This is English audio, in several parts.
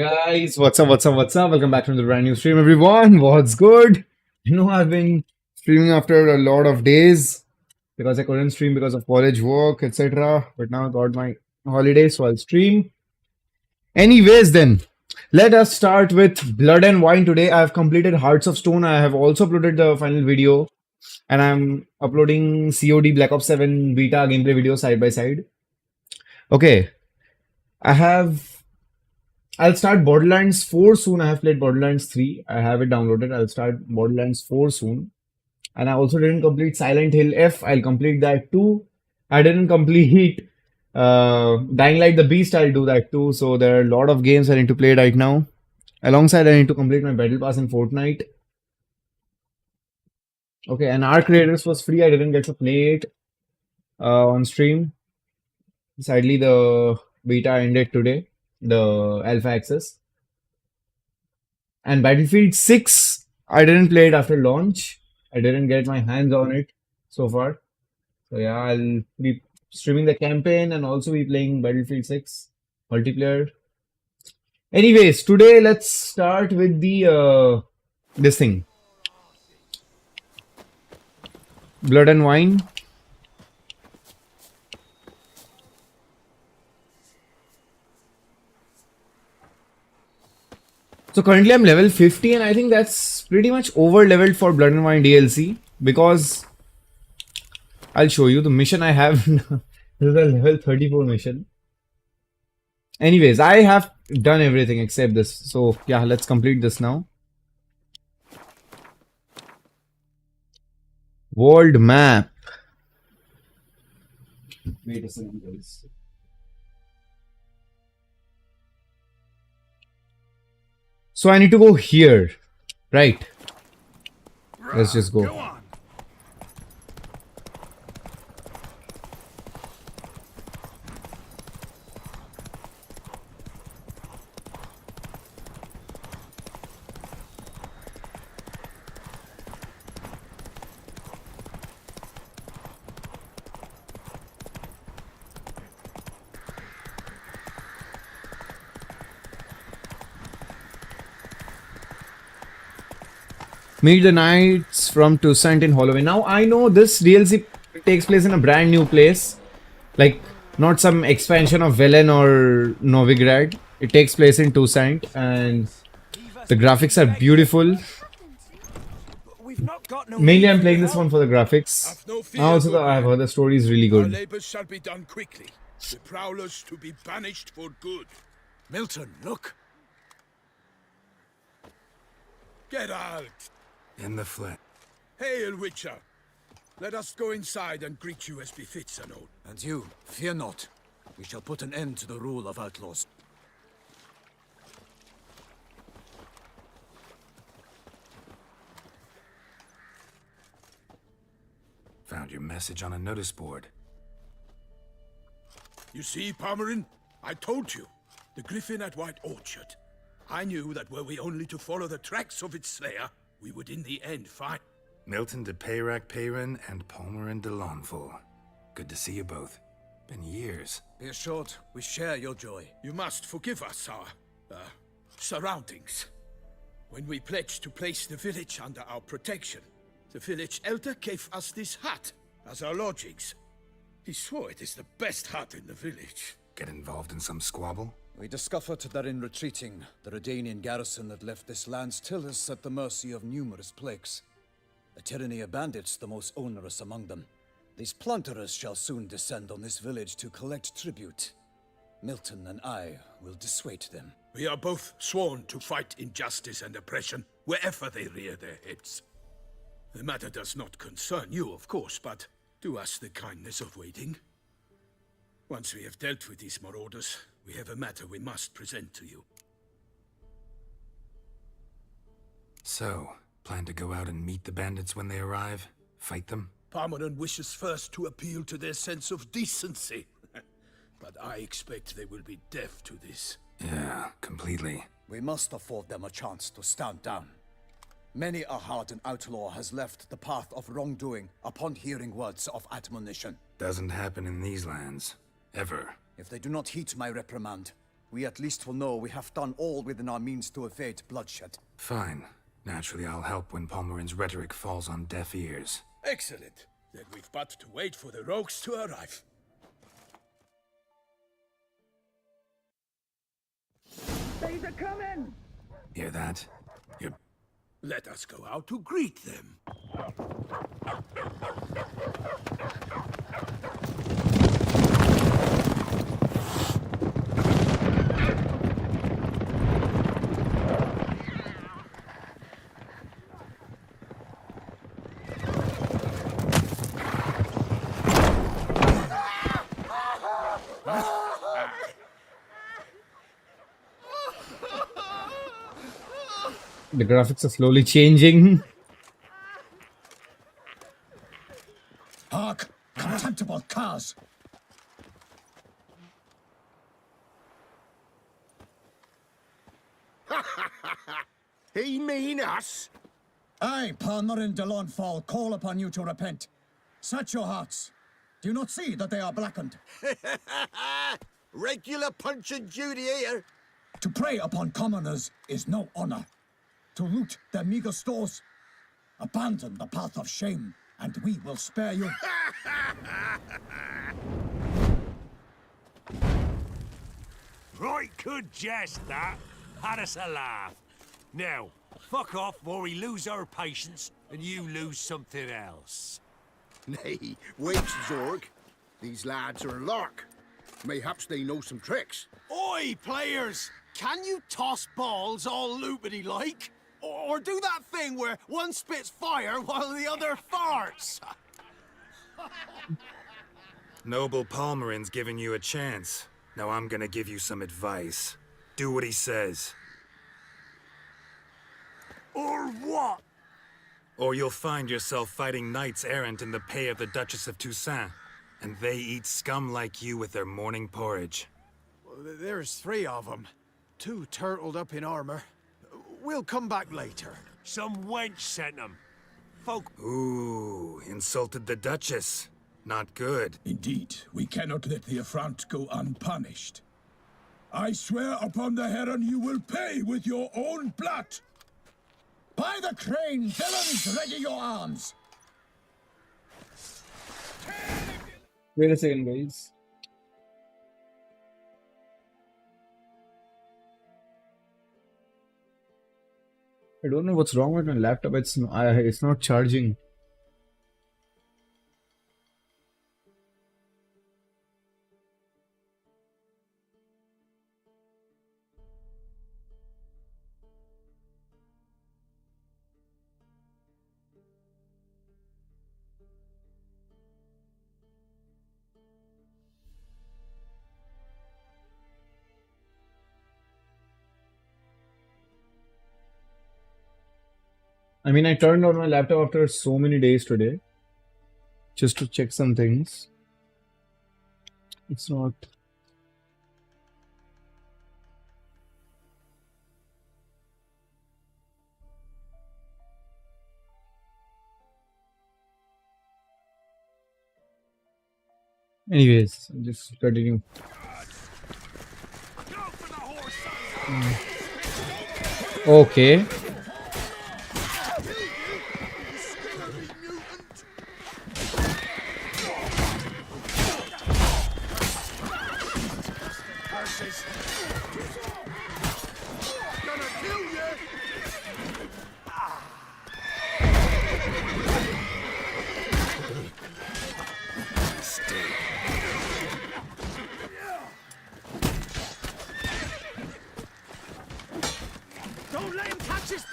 guys, what's up? Welcome back to the brand new stream, everyone. What's good? I've been streaming after a lot of days because I couldn't stream because of college work, etc. But now I got my holiday, so I'll stream. Anyways, then let us start with Blood and Wine today. I have completed Hearts of Stone. I have also uploaded the final video, and I'm uploading COD Black Ops 7 beta gameplay video side by side. Okay, I'll start Borderlands 4 soon. I have played Borderlands 3. I have it downloaded. I'll start Borderlands 4 soon. And I also didn't complete Silent Hill F. I'll complete that too. I didn't complete Dying Light the Beast. I'll do that too. So there are a lot of games I need to play right now. Alongside, I need to complete my Battle Pass in Fortnite. Okay, and Arc Raiders was free. I didn't get to play it on stream. Sadly, the beta ended today. The alpha access. And Battlefield 6, I didn't play it after launch. I didn't get my hands on it so far. So yeah, I'll be streaming the campaign and also be playing Battlefield 6 multiplayer. Anyways, today let's start with the this thing. Blood and Wine. So currently I'm level 50 and I think that's pretty much over leveled for Blood and Wine DLC because I'll show you the mission I have. This is a level 34 mission. Anyways, I have done everything except this. So yeah, let's complete this now. World map. Wait a second, guys. So I need to go here, right? Let's just go. Meet the Knights from Toussaint in Holloway. Now I know this DLC takes place in a brand new place. Like, not some expansion of Velen or Novigrad. It takes place in Toussaint and the graphics are beautiful. Mainly I'm playing this one for the graphics. Also, I've heard the story is really good. Our labors shall be done quickly. The prowlers to be banished for good. Milton, look. Get out. In the flesh. Hail, Witcher. Let us go inside and greet you as befits an oath. And you, fear not. We shall put an end to the rule of outlaws. Found your message on a notice board. You see, Palmerin? I told you. The griffin at White Orchard. I knew that were we only to follow the tracks of its slayer, we would in the end find... Milton de Peyrac Peyran and Palmerin de Lawnful. Good to see you both. Been years. Be assured, we share your joy. You must forgive us our, surroundings. When we pledged to place the village under our protection, the village elder gave us this hut as our lodgings. He swore it is the best hut in the village. Get involved in some squabble? We discovered that in retreating, the Redanian garrison that left this land still is at the mercy of numerous plagues. A tyranny of bandits the most onerous among them. These plunderers shall soon descend on this village to collect tribute. Milton and I will dissuade them. We are both sworn to fight injustice and oppression wherever they rear their heads. The matter does not concern you, of course, but do us the kindness of waiting. Once we have dealt with these marauders, we have a matter we must present to you. So, plan to go out and meet the bandits when they arrive? Fight them? Palmerin wishes first to appeal to their sense of decency. But I expect they will be deaf to this. Yeah, completely. We must afford them a chance to stand down. Many a hardened outlaw has left the path of wrongdoing upon hearing words of admonition. Doesn't happen in these lands. Ever. If they do not heed my reprimand, we at least will know we have done all within our means to evade bloodshed. Fine. Naturally, I'll help when Palmerin's rhetoric falls on deaf ears. Excellent. Then we've but to wait for the rogues to arrive. They're coming! Hear that? You're... Let us go out to greet them. The graphics are slowly changing. Hark! Contemptible cars! He mean us? I, Palmerin de Launfal, call upon you to repent. Search your hearts. Do you not see that they are blackened? Regular punch and duty here. To prey upon commoners is no honor. To loot their meager stores, abandon the path of shame, and we will spare you. Right good jest, that. Had us a laugh. Now, fuck off or we lose our patience and you lose something else. Nay, wait, Zorg. These lads are a lark. Mayhaps they know some tricks. Oi, players! Can you toss balls all loopity-like? Or do that thing where one spits fire while the other farts? Noble Palmerin's giving you a chance. Now I'm gonna give you some advice. Do what he says. Or what? Or you'll find yourself fighting knights errant in the pay of the Duchess of Toussaint. And they eat scum like you with their morning porridge. There's 3 of them. 2 turtled up in armor. We'll come back later. Some wench sent them. Folk... Ooh, insulted the Duchess. Not good. Indeed, we cannot let the affront go unpunished. I swear upon the Heron you will pay with your own blood! By the crane, villains, ready your arms! Wait a second, guys. I don't know what's wrong with my laptop. It's not charging. I mean, I turned on my laptop after so many days today just to check some things. It's not. Anyways, I'll just continue. Okay. Don't let him catch his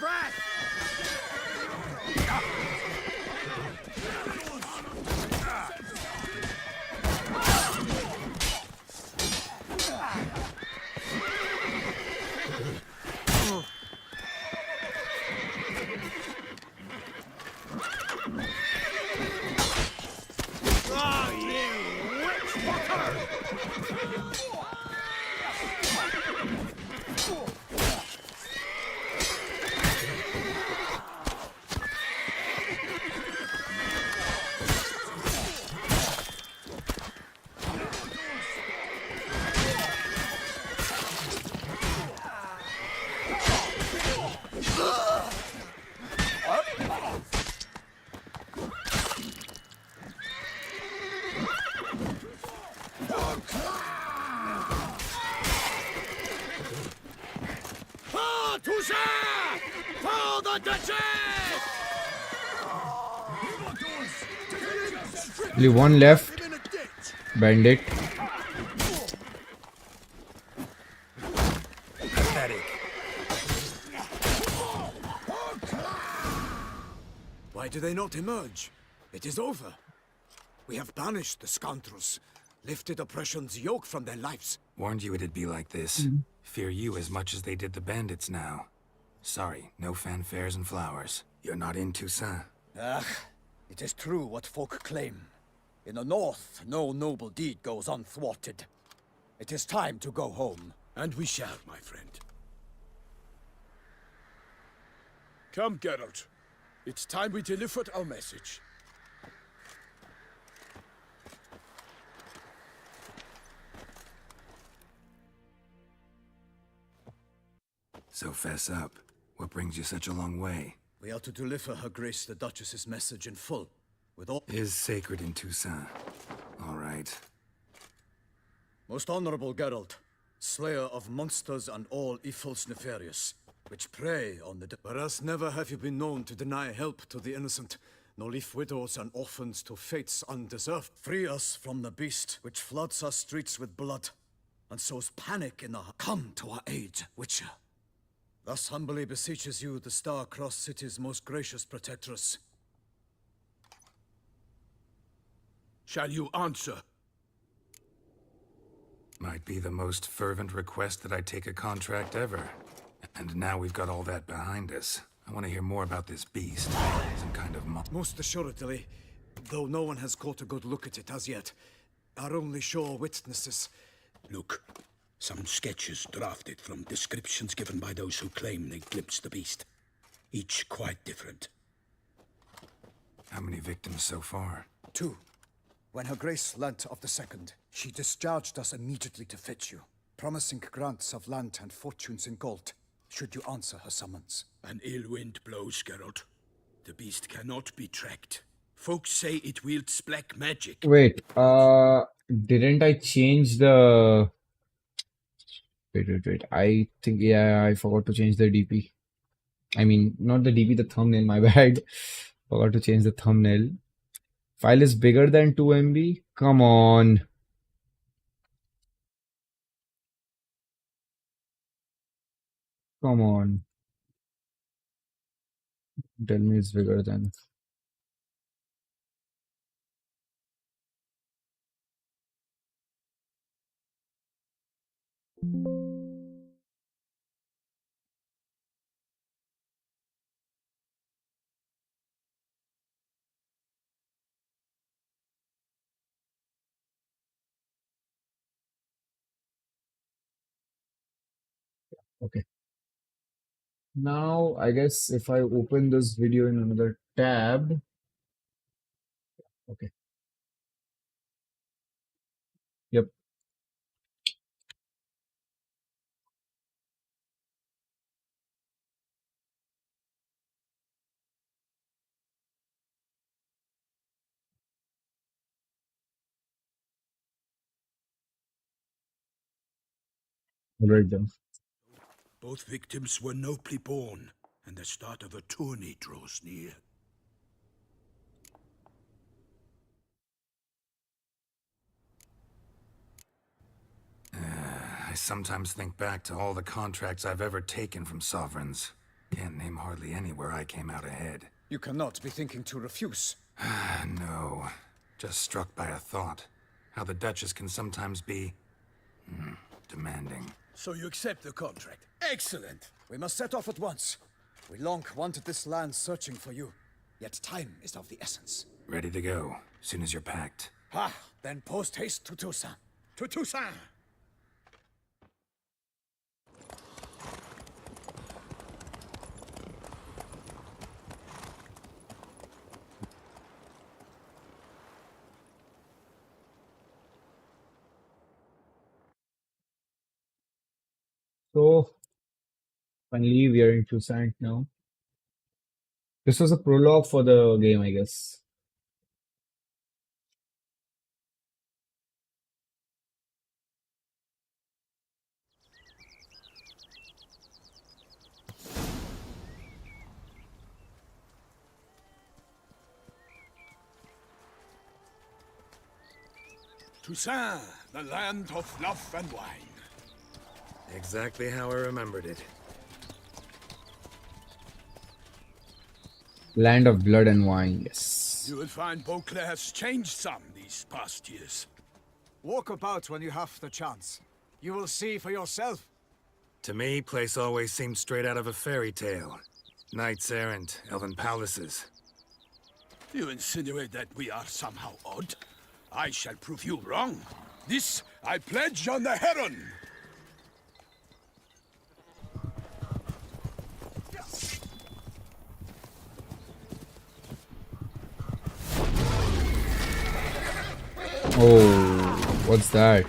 Only one left. Bandit. Pathetic. Why do they not emerge? It is over. We have banished the scoundrels, lifted oppression's yoke from their lives. Warned you it'd be like this. Fear you as much as they did the bandits now. Sorry, no fanfares and flowers. You're not in Toussaint. Ah, it is true what folk claim. In the north, no noble deed goes unthwarted. It is time to go home. And we shall, my friend. Come, Geralt. It's time we delivered our message. So fess up. What brings you such a long way? We are to deliver Her Grace the Duchess's message in full, with all... Is sacred in Toussaint. All right. Most honorable Geralt, slayer of monsters and all evils nefarious, which prey on the... Whereas never have you been known to deny help to the innocent, nor leave widows and orphans to fates undeserved. Free us from the beast, which floods our streets with blood, and sows panic in our... Come to our aid, Witcher. Thus humbly beseeches you the star-crossed city's most gracious protectress. Shall you answer? Might be the most fervent request that I take a contract ever. And now we've got all that behind us. I want to hear more about this beast. Some kind of Most assuredly, though no one has caught a good look at it as yet. Our only sure witnesses. Look, some sketches drafted from descriptions given by those who claim they glimpsed the beast. Each quite different. How many victims so far? 2. When Her Grace learnt of the second, she discharged us immediately to fetch you, promising grants of land and fortunes in gold, should you answer her summons. An ill wind blows, Geralt. The beast cannot be tracked. Folks say it wields black magic. Wait, didn't I change the... Wait. I think, yeah, I forgot to change the DP. I mean, not the DP, the thumbnail, my bad. Forgot to change the thumbnail. File is bigger than 2 MB? Come on. Come on. Tell me it's bigger than... Okay. Now, I guess if I open this video in another tab... Okay. Yep. Alright then. Both victims were nobly born, and the start of a tourney draws near. I sometimes think back to all the contracts I've ever taken from sovereigns. Can't name hardly any where I came out ahead. You cannot be thinking to refuse. No. Just struck by a thought. How the Duchess can sometimes be... demanding. So you accept the contract. Excellent! We must set off at once. We long wanted this land searching for you, yet time is of the essence. Ready to go, soon as you're packed. Then post haste to Toussaint. To Toussaint! So, finally, we are in Toussaint now. This was a prologue for the game, I guess. Toussaint, the land of love and wine. Exactly how I remembered it. Land of blood and wine, yes. You will find Beauclair has changed some these past years. Walk about when you have the chance. You will see for yourself. To me, place always seemed straight out of a fairy tale. Knights errant, elven palaces. You insinuate that we are somehow odd? I shall prove you wrong. This I pledge on the Heron. Oh, what's that?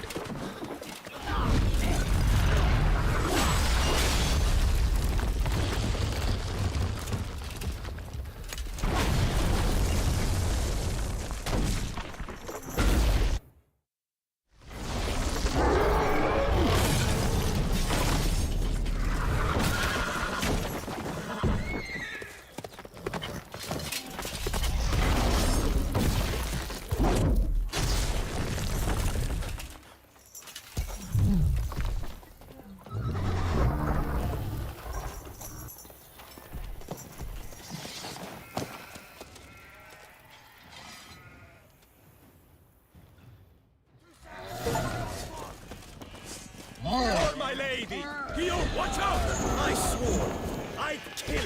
My lady! Guillaume, watch out! I swore I'd kill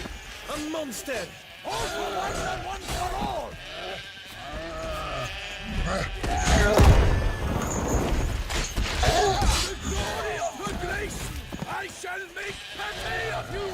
a monster! All for one and one for all! The glory of her grace! I shall make pate of you!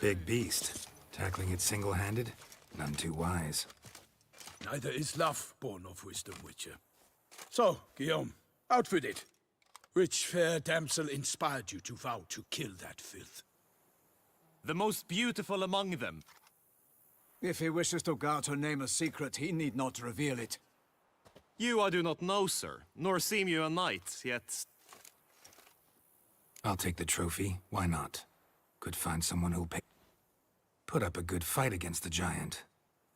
Big beast. Tackling it single-handed? None too wise. Neither is love born of wisdom, Witcher. So, Guillaume, out with it. Which fair damsel inspired you to vow to kill that filth? The most beautiful among them. If he wishes to guard her name a secret, he need not reveal it. You I do not know, sir, nor seem you a knight, yet... I'll take the trophy. Why not? Could find someone who'll pay. Put up a good fight against the giant.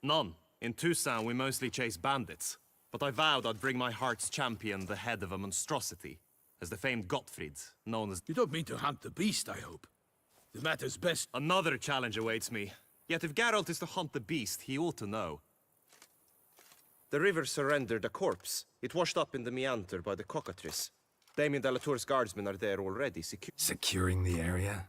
None. In Toussaint we mostly chase bandits. But I vowed I'd bring my heart's champion the head of a monstrosity. As the famed Gottfried, known as... You don't mean to hunt the beast, I hope. The matter's best. Another challenge awaits me. Yet if Geralt is to hunt the beast, he ought to know. The river surrendered a corpse. It washed up in the meander by the cockatrice. Damien de la Tour's guardsmen are there already, Securing the area?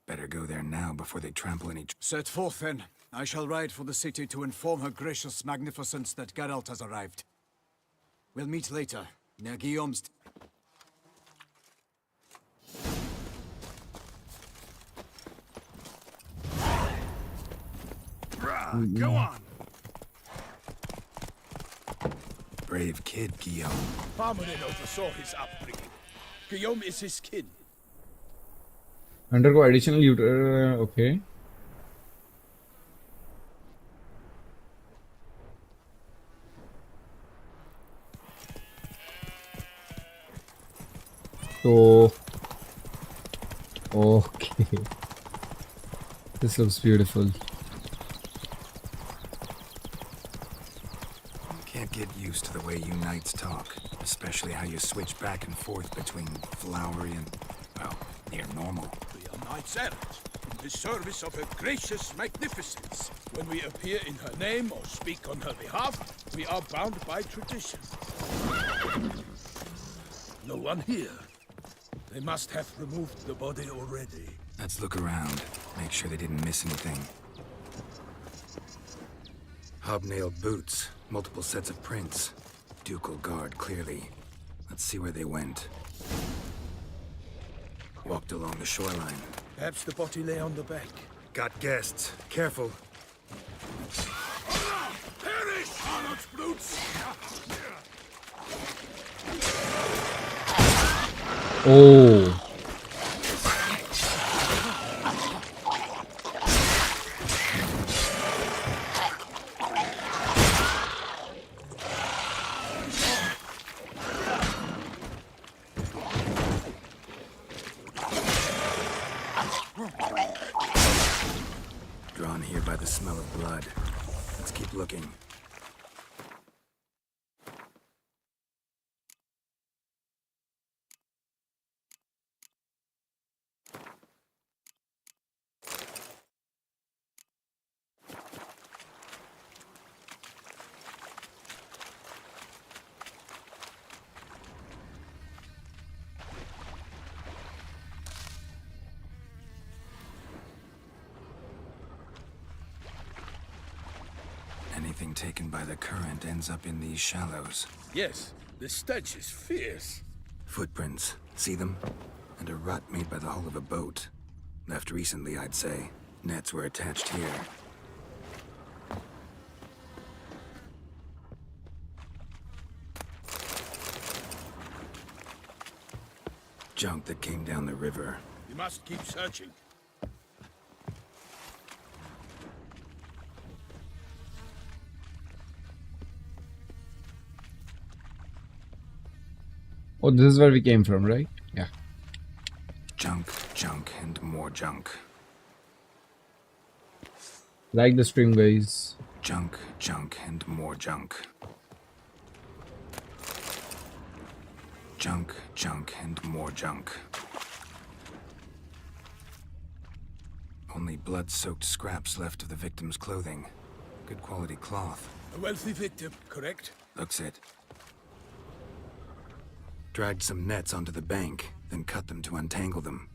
Better go there now before they trample any... Set forth then. I shall ride for the city to inform her gracious magnificence that Geralt has arrived. We'll meet later, near Guillaume's... Go on! Brave kid, Guillaume. Parmanin oversaw his upbringing. Guillaume is his kin. Undergo additional okay. So, okay. This looks beautiful. Can't get used to the way you knights talk, especially how you switch back and forth between flowery and, well, near normal. We are knights errant, in the service of her gracious magnificence. When we appear in her name or speak on her behalf, we are bound by tradition. No one here. They must have removed the body already. Let's look around, make sure they didn't miss anything. Hobnailed boots, multiple sets of prints. Ducal guard, clearly. Let's see where they went. Walked along the shoreline. Perhaps the body lay on the bank. Got guests. Careful. Perish, harlot brutes! Oh. Drawn here by the smell of blood. Let's keep looking. Anything taken by the current ends up in these shallows. Yes, the stench is fierce. Footprints. See them? And a rut made by the hull of a boat. Left recently, I'd say. Nets were attached here. Junk that came down the river. You must keep searching. Oh, this is where we came from, right? Yeah. Junk, junk, and more junk. Like the stream, guys. Junk, junk, and more junk. Junk, junk, and more junk. Only blood-soaked scraps left of the victim's clothing. Good quality cloth. A wealthy victim, correct? Looks it. Dragged some nets onto the bank, then cut them to untangle them.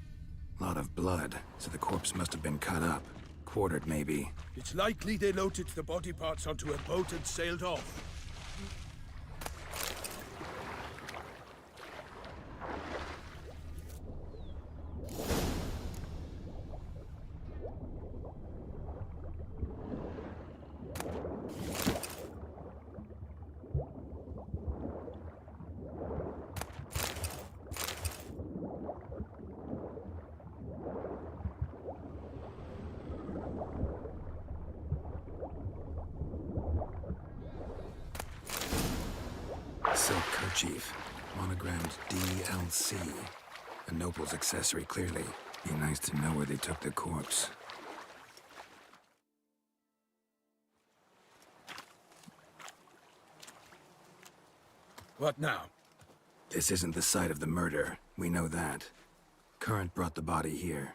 Lot of blood, so the corpse must have been cut up. Quartered, maybe. It's likely they loaded the body parts onto a boat and sailed off. Silk kerchief, monogrammed DLC. A noble's accessory, clearly. Be nice to know where they took the corpse. What now? This isn't the site of the murder. We know that. Current brought the body here.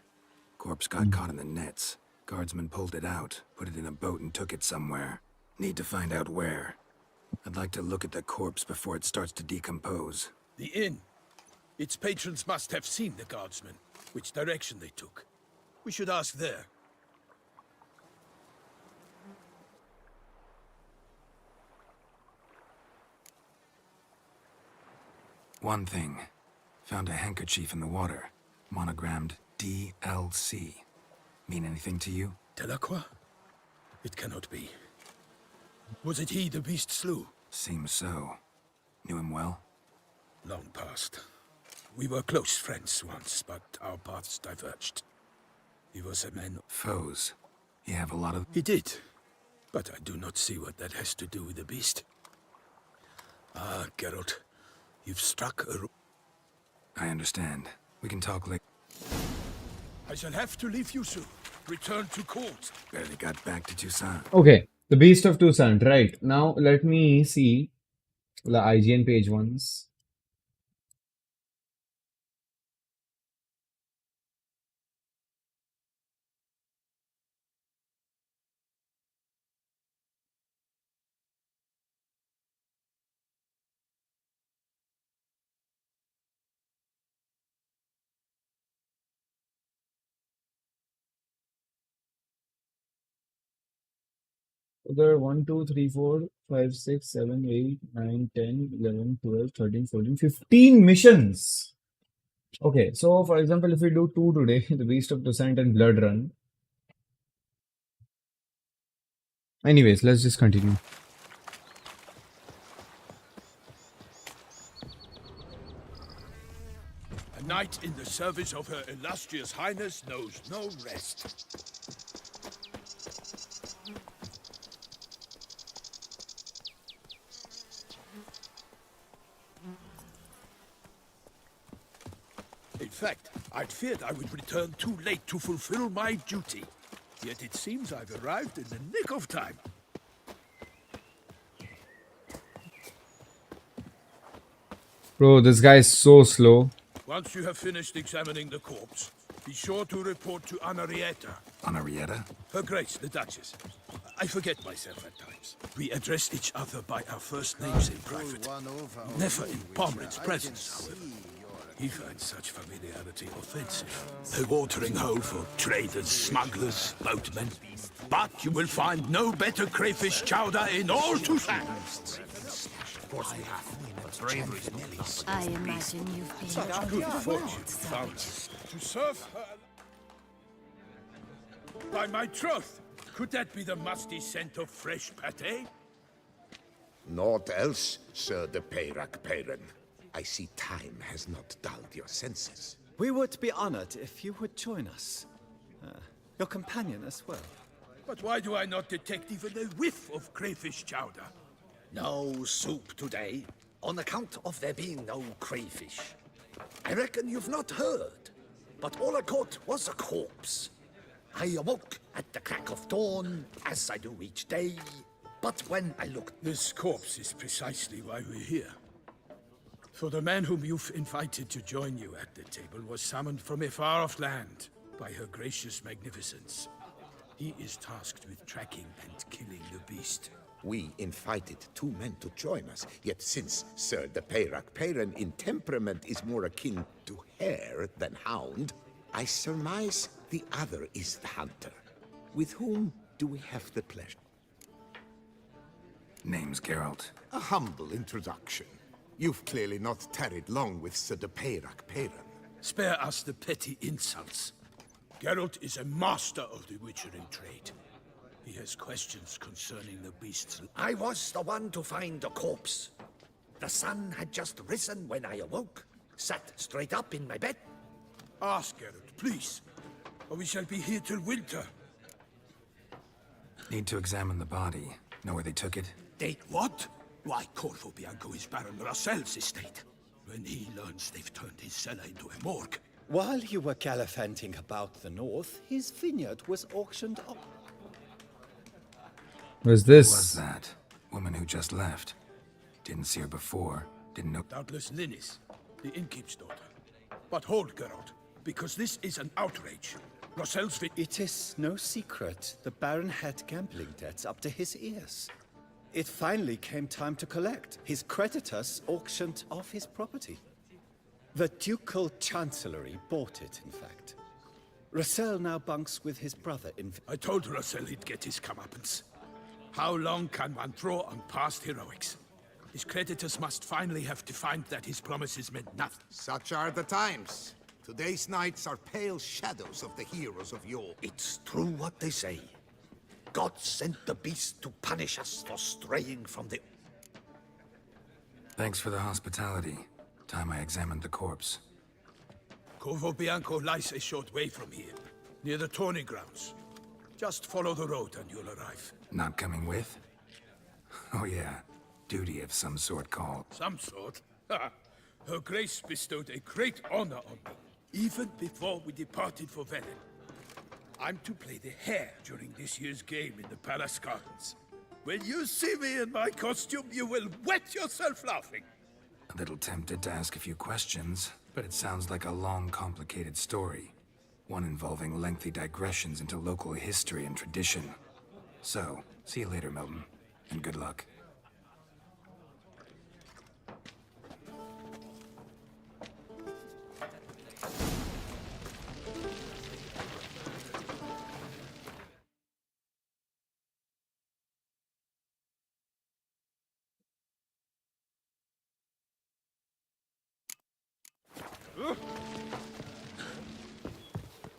Corpse got caught in the nets. Guardsmen pulled it out, put it in a boat and took it somewhere. Need to find out where. I'd like to look at the corpse before it starts to decompose. The inn. Its patrons must have seen the guardsmen, which direction they took. We should ask there. One thing. Found a handkerchief in the water. Monogrammed DLC. Mean anything to you? Delacroix? It cannot be. Was it he the beast slew? Seems so. Knew him well? Long past. We were close friends once, but our paths diverged. He was a man... Foes. You have a lot of... He did. But I do not see what that has to do with the beast. Ah, Geralt. You've struck a... I understand. We can talk later. I shall have to leave you soon. Return to court. Barely got back to Toussaint. Okay. The Beast of Toussaint, right. Now, let me see the IGN page once. There 1, 2, 3, 4, 5, 6, 7, 8, 9, 10, 11, 12, 13, 14, 15 missions. Okay, so for example, if we do 2 today, the Beast of Toussaint and Blood Run. Anyways, let's just continue. knight in the service of Her Illustrious Highness knows no rest. In fact, I'd feared I would return too late to fulfill my duty. Yet it seems I've arrived in the nick of time. Bro, this guy is so slow. Once you have finished examining the corpse, be sure to report to Anarietta. Anarietta? Her Grace, the Duchess. I forget myself at times. We address each other by our first names in private. Never in Pomred's presence, however. He finds such familiarity offensive. A watering hole for traders, smugglers, boatmen. But you will find no better crayfish chowder in all Tucson. Of course we have. But bravery is I imagine you've been such good fortune found us to serve her. By my troth, could that be the musty scent of fresh pate? Naught else, Sir de Peyrac Peyren. I see time has not dulled your senses. We would be honored if you would join us. Your companion as well. But why do I not detect even a whiff of crayfish chowder? No soup today, on account of there being no crayfish. I reckon you've not heard, but all I caught was a corpse. I awoke at the crack of dawn, as I do each day, but when I looked... This corpse is precisely why we're here. For the man whom you've invited to join you at the table was summoned from a far-off land by her gracious magnificence. He is tasked with tracking and killing the beast. We invited two men to join us, yet since Sir de Peyrac Peyren in temperament is more akin to hare than hound, I surmise the other is the hunter. With whom do we have the pleasure? Name's Geralt. A humble introduction. You've clearly not tarried long with Sir de Peyrac Peyren. Spare us the petty insults. Geralt is a master of the witchering trade. He has questions concerning the beast's... I was the one to find the corpse. The sun had just risen when I awoke, sat straight up in my bed. Ask Geralt, please, or we shall be here till winter. Need to examine the body. Know where they took it? They what? Why, Corvo Bianco is Baron Russell's estate. When he learns they've turned his cellar into a morgue. While you were gallivanting about the north, his vineyard was auctioned off. Who's Who this? was that? Woman who just left. Didn't see her before. Didn't know... Doubtless Linnis, the innkeep's daughter. But hold, Geralt, because this is an outrage. Russell's... It is no secret the Baron had gambling debts up to his ears. It finally came time to collect. His creditors auctioned off his property. The Ducal Chancellery bought it, in fact. Russell now bunks with his brother in... I told Russell he'd get his comeuppance. How long can one draw on past heroics? His creditors must finally have to find that his promises meant nothing. Such are the times. Today's knights are pale shadows of the heroes of yore. It's true what they say. God sent the beast to punish us for straying from the... Thanks for the hospitality. Time I examined the corpse. Corvo Bianco lies a short way from here, near the tourney grounds. Just follow the road and you'll arrive. Not coming with? Oh yeah. Duty of some sort called. Some sort? Her Grace bestowed a great honor on me, even before we departed for Velen. I'm to play the hare during this year's game in the Palace Gardens. When you see me in my costume, you will wet yourself laughing. A little tempted to ask a few questions, but it sounds like a long, complicated story. One involving lengthy digressions into local history and tradition. So, see you later, Milton, and good luck.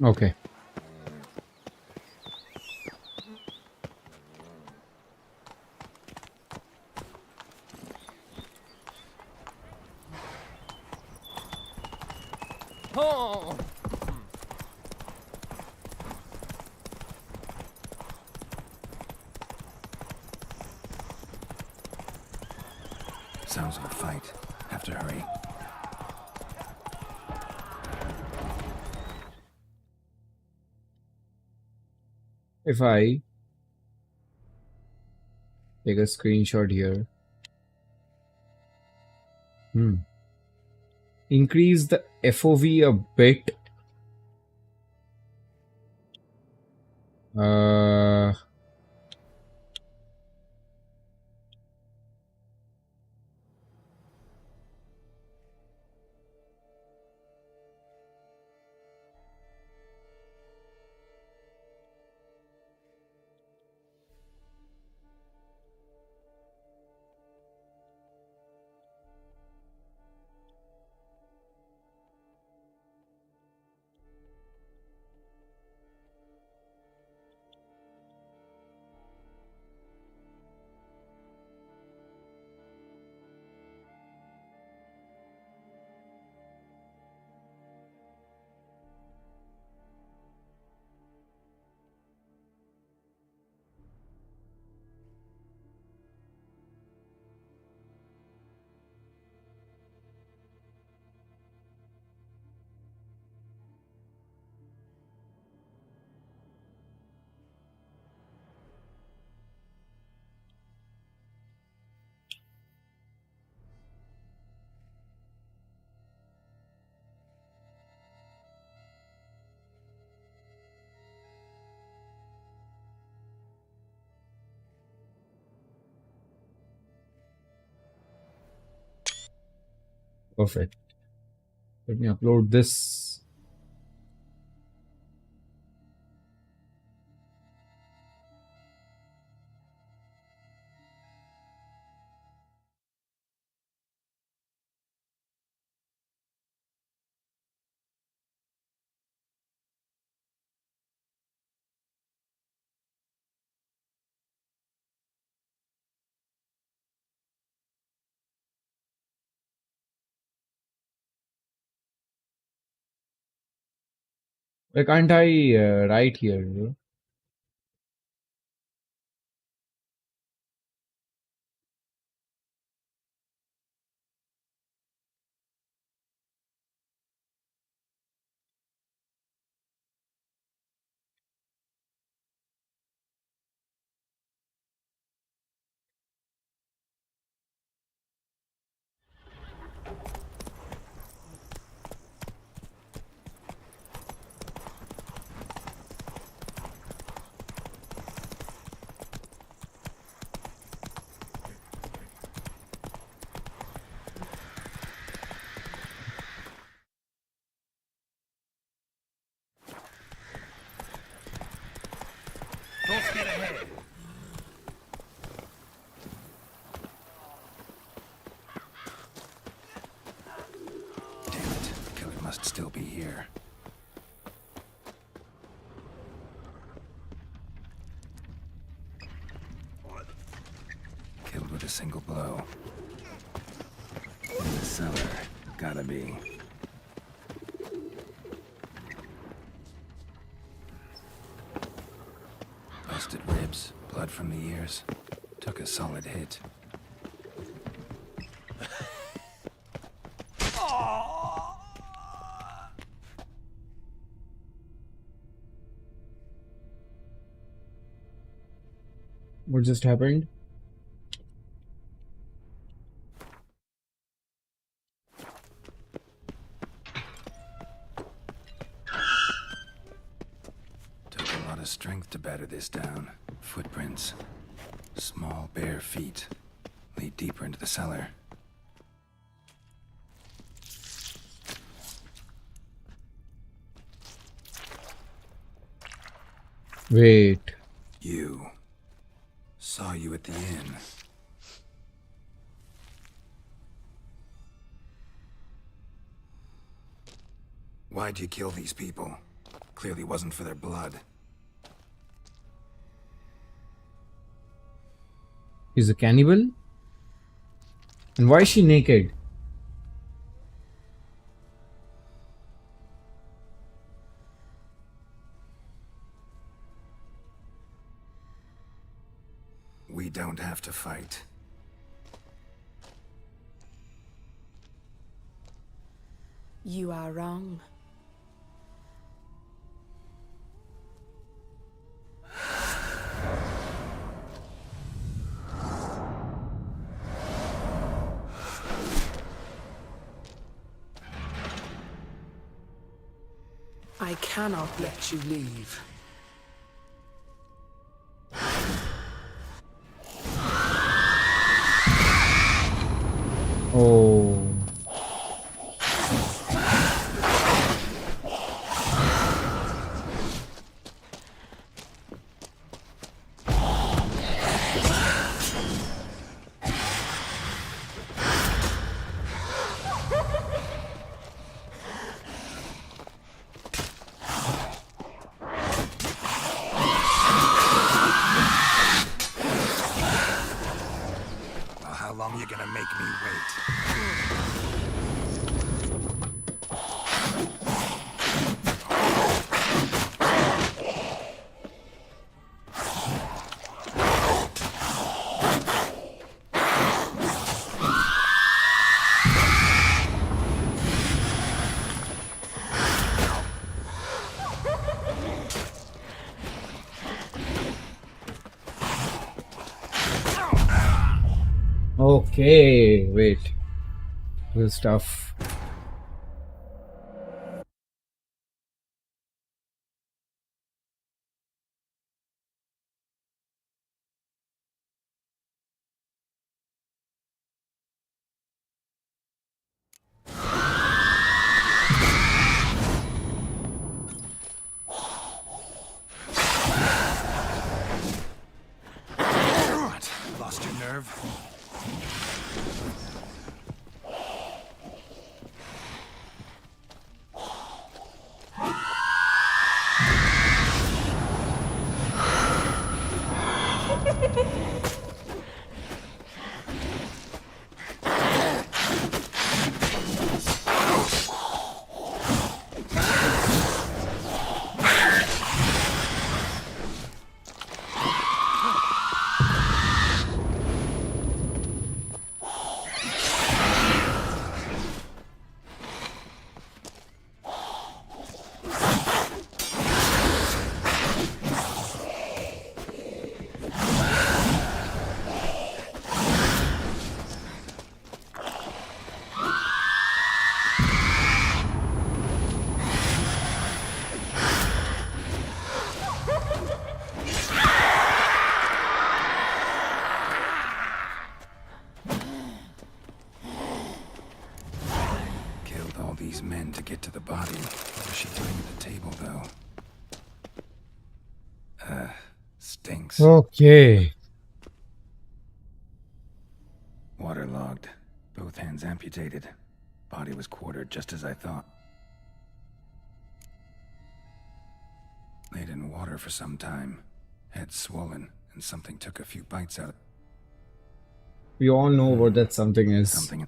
Okay. Oh. Sounds of a fight. Have to hurry. If I take a screenshot here, increase the FOV a bit. Perfect. Let me upload this. Why can't I write here? Must still be here. Killed with a single blow. In the cellar. Gotta be. Busted ribs, blood from the ears. Took a solid hit. What just happened? Took a lot of strength to batter this down. Footprints. Small, bare feet. Lead deeper into the cellar. Wait. You. Saw you at the inn. Why'd you kill these people? Clearly wasn't for their blood. He's a cannibal? And why is she naked? We don't have to fight. You are wrong. I cannot let you leave. Oh. Well, how long you gonna make me wait? Okay, wait. This is tough. What? Lost your nerve? These men to get to the body. What is she doing at the table, though? Stinks. Okay. Waterlogged. Both hands amputated. Body was quartered just as I thought. Laid in water for some time. Head swollen, and something took a few bites out. We all know what that something is. Something.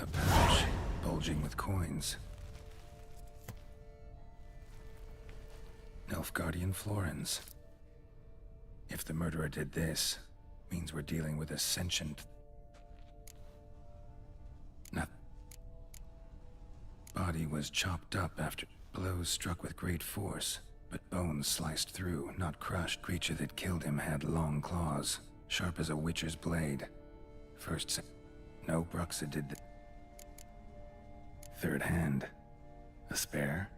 A pouch, bulging with coins. Nilfgaardian florins. If the murderer did this, means we're dealing with a sentient. Body was chopped up after blows struck with great force, but bones sliced through, not crushed. Creature that killed him had long claws, sharp as a witcher's blade. First, no Bruxa did that. Third hand. A spare?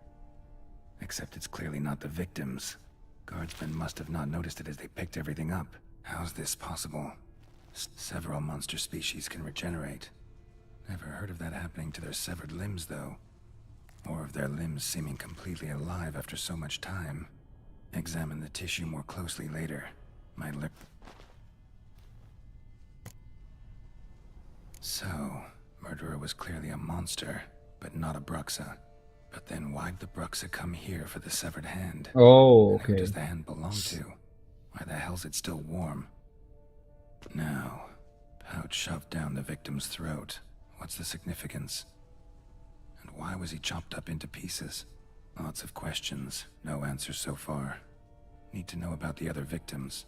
Except it's clearly not the victim's. Guardsmen must have not noticed it as they picked everything up. How's this possible? Several monster species can regenerate. Never heard of that happening to their severed limbs, though. Or of their limbs seeming completely alive after so much time. Examine the tissue more closely later. Might look... So, murderer was clearly a monster, but not a Bruxa. But then why'd the Bruxa come here for the severed hand? Oh, and okay. who does the hand belong to? Why the hell's it still warm? Now, pouch shoved down the victim's throat. What's the significance? And why was he chopped up into pieces? Lots of questions, no answers so far. Need to know about the other victims.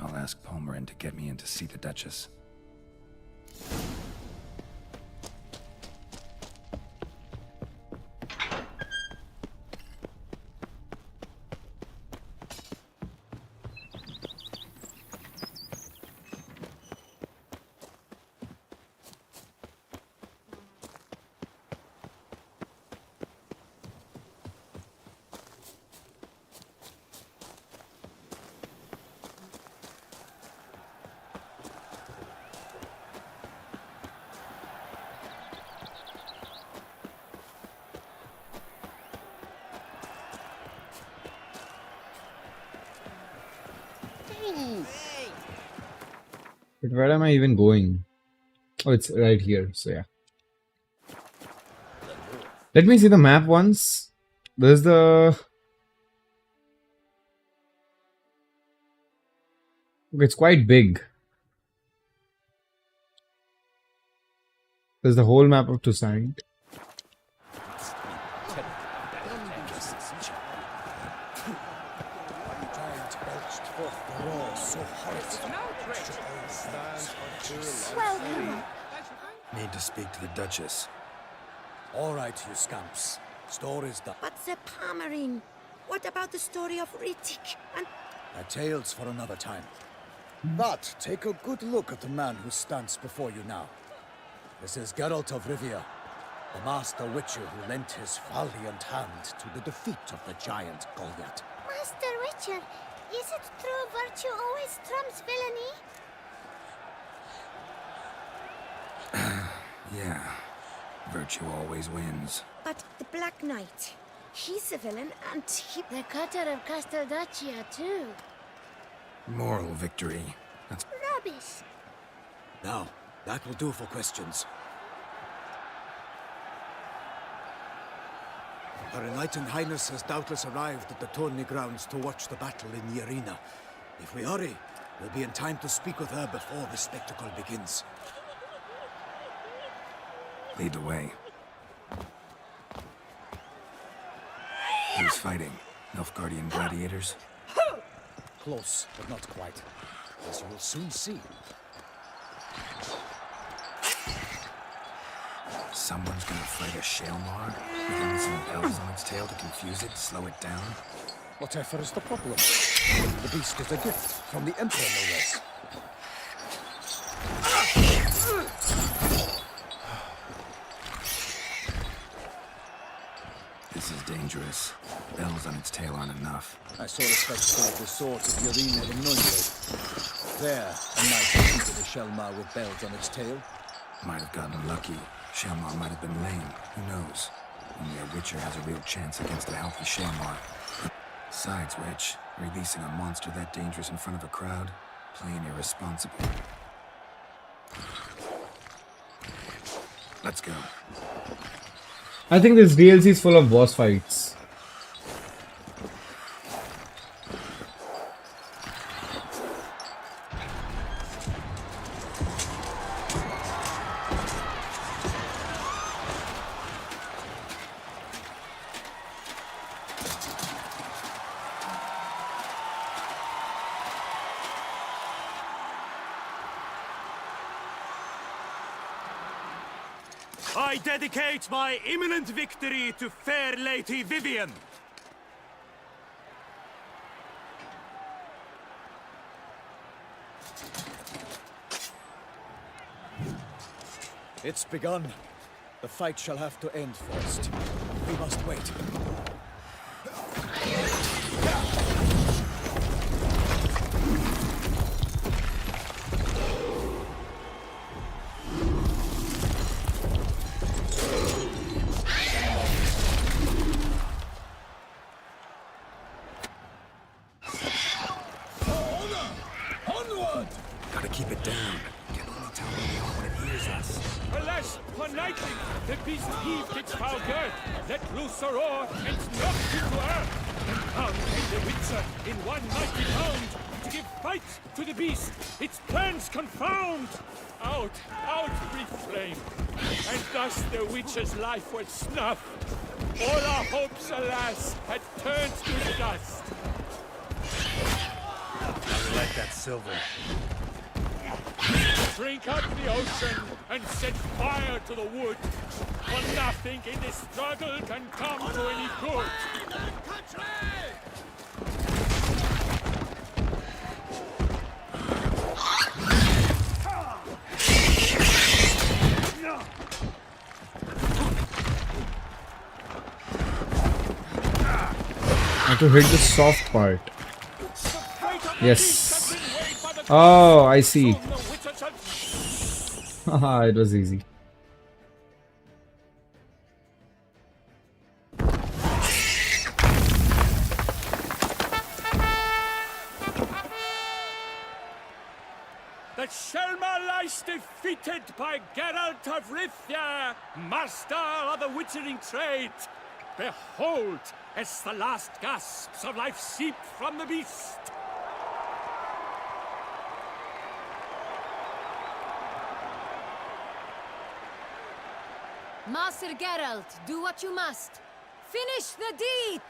I'll ask Palmerin to get me in to see the Duchess. But where am I even going? Oh, it's right here. So yeah. Let me see the map once. There's the... Okay, it's quite big. There's the whole map of Toussaint. Need to speak to the Duchess. All right, you scamps. Story's done. But Sir Palmerin, what about the story of Rittik and... A tale's for another time. But take a good look at the man who stands before you now. This is Geralt of Rivia, the master witcher who lent his valiant hand to the defeat of the giant Goliath. Master Witcher, is it true virtue always trumps villainy? Yeah, virtue always wins. But the Black Knight, he's a villain and he... The cutter of Casteldaccia, too. Moral victory. That's rubbish. Now, that will do for questions. Her Enlightened Highness has doubtless arrived at the tourney grounds to watch the battle in the arena. If we hurry, we'll be in time to speak with her before the spectacle begins. Lead the way. Who's fighting? Nilfgaardian gladiators? Close, but not quite. As you will soon see. Someone's gonna fight a Shalmar? With some bells on its tail to confuse it, slow it down? Whatever is the problem? The beast is a gift from the Emperor, no less. This is dangerous. Bells on its tail aren't enough. I saw respectfully the sword of the arena in Noinwood. There, a knight defeated a Shalmar with bells on its tail. Might have gotten lucky. Shalmar might have been lame. Who knows? Only a witcher has a real chance against a healthy Shalmar. Besides which, releasing a monster that dangerous in front of a crowd, plain irresponsible. Let's go. I think this DLC is full of boss fights. I dedicate my imminent victory to fair Lady Vivian. It's begun. The fight shall have to end first. We must wait. Gotta keep it down. Can only tell where we are when it hears us. Alas, for nightly, the beast heaved its foul girth, let loose a roar, and knocked it to earth. And down came the Witcher in one mighty bound, to give fight to the beast, its plans confound. Out, out, brief flame, and thus the Witcher's life was snuffed. All our hopes, alas, had turned to dust. like that silver. Drink up the ocean and set fire to the wood. For nothing in this struggle can come to any good. I have to hit the soft part. Yes. Oh, I see. Haha, it was easy. The Shelma lies defeated by Geralt of Rivia, master of the witchering trade. Behold, as the last gasps of life seep from the beast. Master Geralt, do what you must. Finish the deed!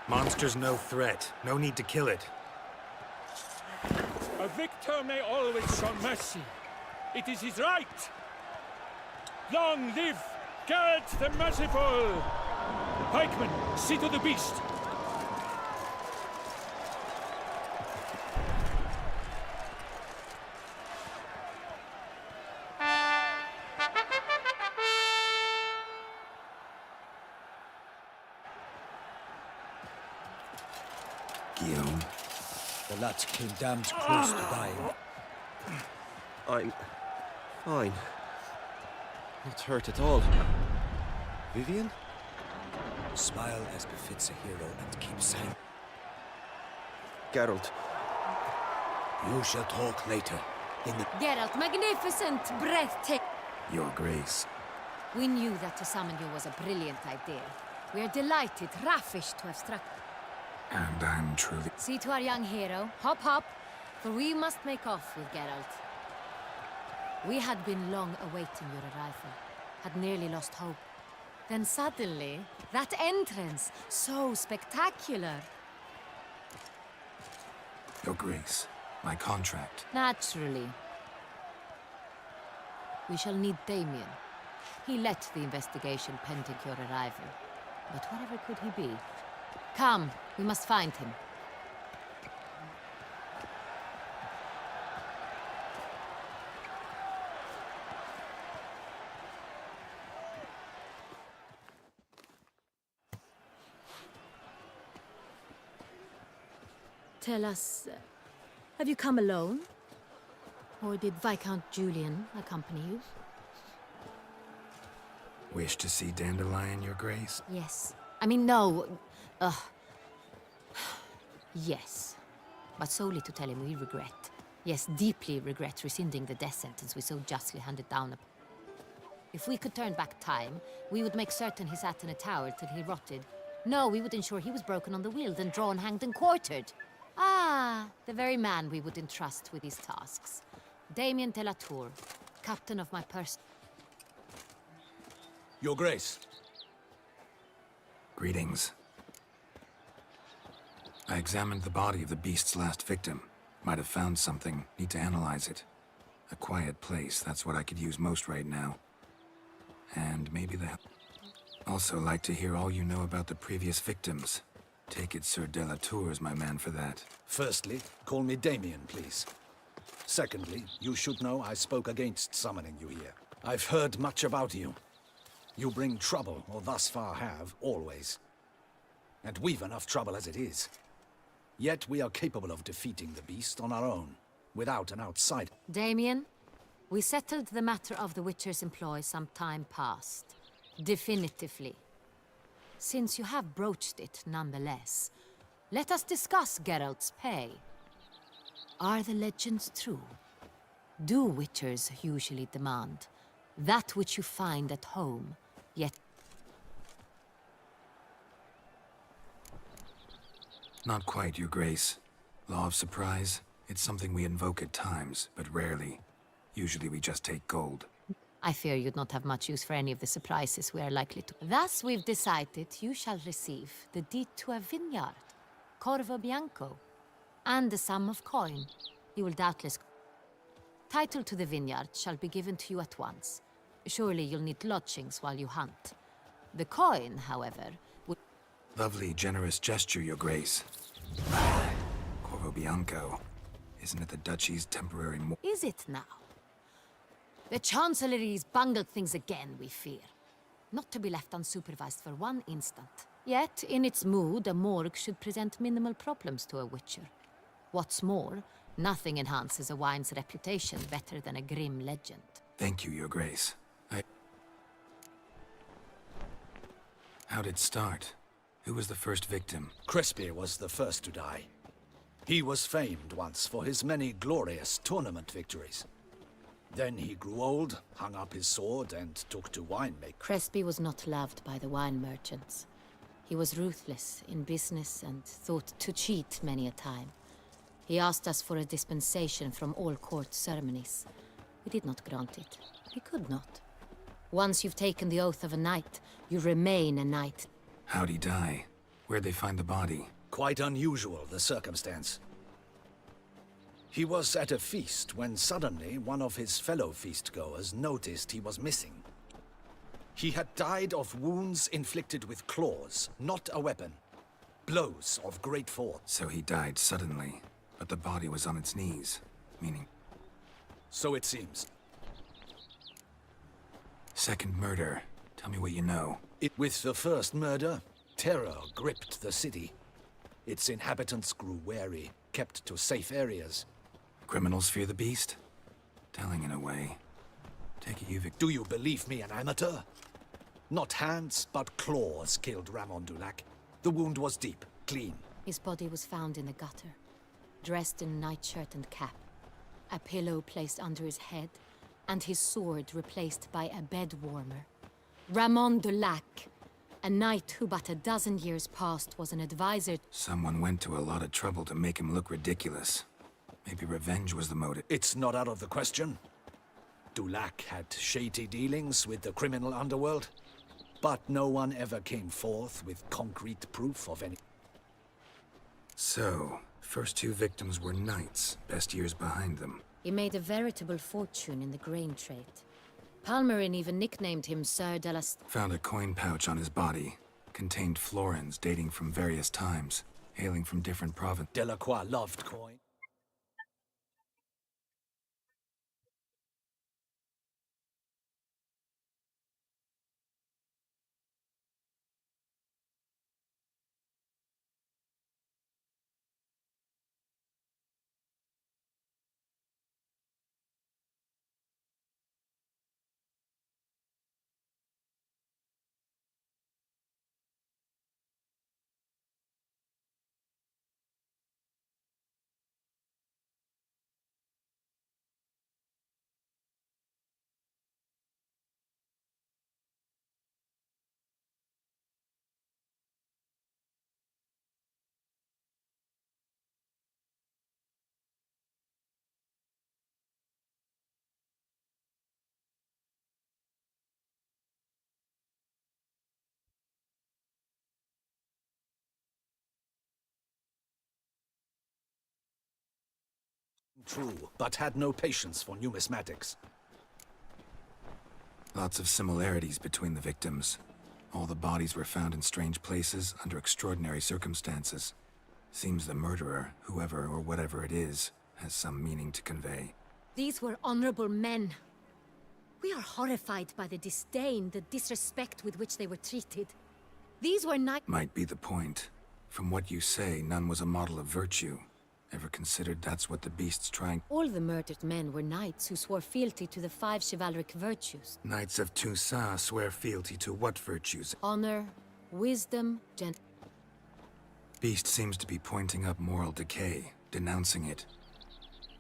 Monster's no threat. No need to kill it. A victor may always show mercy. It is his right. Long live Geralt the Merciful! Pikeman, see to the beast. Guillaume. The lad came damned close to dying. I'm fine. Not hurt at all. Vivian? Smile as befits a hero and keep silent. Geralt. You shall talk later. In the Geralt, magnificent, breathtaking. Your Grace. We knew that to summon you was a brilliant idea. We are delighted, ravished to have struck. And I'm truly... See to our young hero. Hop, hop, for we must make off with Geralt. We had been long awaiting your arrival, had nearly lost hope. Then suddenly, that entrance, so spectacular. Your Grace, my contract. Naturally. We shall need Damien. He led the investigation pending your arrival. But whatever could he be? Come, we must find him. Tell us, have you come alone? Or did Viscount Julian accompany you? Wish to see Dandelion, Your Grace? Yes. I mean, no. Yes. But solely to tell him we regret. Yes, deeply regret rescinding the death sentence we so justly handed down. If we could turn back time, we would make certain he sat in a tower till he rotted. No, we would ensure he was broken on the wheel, then drawn, hanged, and quartered. Ah, the very man we would entrust with these tasks. Damien de la Tour, captain of my purse. Your Grace. Greetings. I examined the body of the beast's last victim. Might have found something. Need to analyze it. A quiet place, that's what I could use most right now. And maybe the... Also like to hear all you know about the previous victims. Take it Sir de la Tour is my man for that. Firstly, call me Damien, please. Secondly, you should know I spoke against summoning you here. I've heard much about you. You bring trouble, or thus far have, always. And we've enough trouble as it is. Yet we are capable of defeating the beast on our own, without an outsider. Damien, we settled the matter of the Witcher's employ some time past. Definitively. Since you have broached it nonetheless, let us discuss Geralt's pay. Are the legends true? Do Witchers usually demand that which you find at home, yet... Not quite, Your Grace. Law of surprise, it's something we invoke at times, but rarely. Usually we just take gold. I fear you'd not have much use for any of the surprises we are likely to. Thus, we've decided you shall receive the deed to a vineyard, Corvo Bianco, and the sum of coin. You will doubtless... Title to the vineyard shall be given to you at once. Surely you'll need lodgings while you hunt. The coin, however, would... Lovely, generous gesture, Your Grace. Corvo Bianco. Isn't it the Duchy's temporary Is it now? The Chancellery's bungled things again, we fear. Not to be left unsupervised for one instant. Yet, in its mood, a morgue should present minimal problems to a witcher. What's more, nothing enhances a wine's reputation better than a grim legend. Thank you, Your Grace. How'd it start? Who was the first victim? Crispy was the first to die. He was famed once for his many glorious tournament victories. Then he grew old, hung up his sword, and took to winemaking. Crespi was not loved by the wine merchants. He was ruthless in business and thought to cheat many a time. He asked us for a dispensation from all court ceremonies. We did not grant it. We could not. Once you've taken the oath of a knight, you remain a knight. How'd he die? Where'd they find the body? Quite unusual, the circumstance. He was at a feast when suddenly one of his fellow feastgoers noticed he was missing. He had died of wounds inflicted with claws, not a weapon. Blows of great force. So he died suddenly, but the body was on its knees, meaning... So it seems. Second murder. Tell me what you know. With the first murder, terror gripped the city. Its inhabitants grew wary, kept to safe areas. Criminals fear the beast? Telling in a way. Take it you've... Do you believe me an amateur? Not hands, but claws killed Ramon Dulac. The wound was deep, clean. His body was found in the gutter, dressed in nightshirt and cap, a pillow placed under his head, and his sword replaced by a bed warmer. Ramon Dulac, a knight who but a dozen years past was an advisor. Someone went to a lot of trouble to make him look ridiculous. Maybe revenge was the motive. It's not out of the question. Dulac had shady dealings with the criminal underworld, but no one ever came forth with concrete proof of any... So, first two victims were knights, best years behind them. He made a veritable fortune in the grain trade. Palmerin even nicknamed him Sir de la... Found a coin pouch on his body. Contained florins dating from various times, hailing from different provinces. Delacroix loved coin. True, but had no patience for numismatics. Lots of similarities between the victims. All the bodies were found in strange places under extraordinary circumstances. Seems the murderer, whoever or whatever it is, has some meaning to convey. These were honorable men. We are horrified by the disdain, the disrespect with which they were treated. These were not... Might be the point. From what you say, none was a model of virtue. Ever considered that's what the beast's trying... All the murdered men were knights who swore fealty to the 5 chivalric virtues. Knights of Toussaint swear fealty to what virtues? Honor, wisdom, Beast seems to be pointing up moral decay, denouncing it.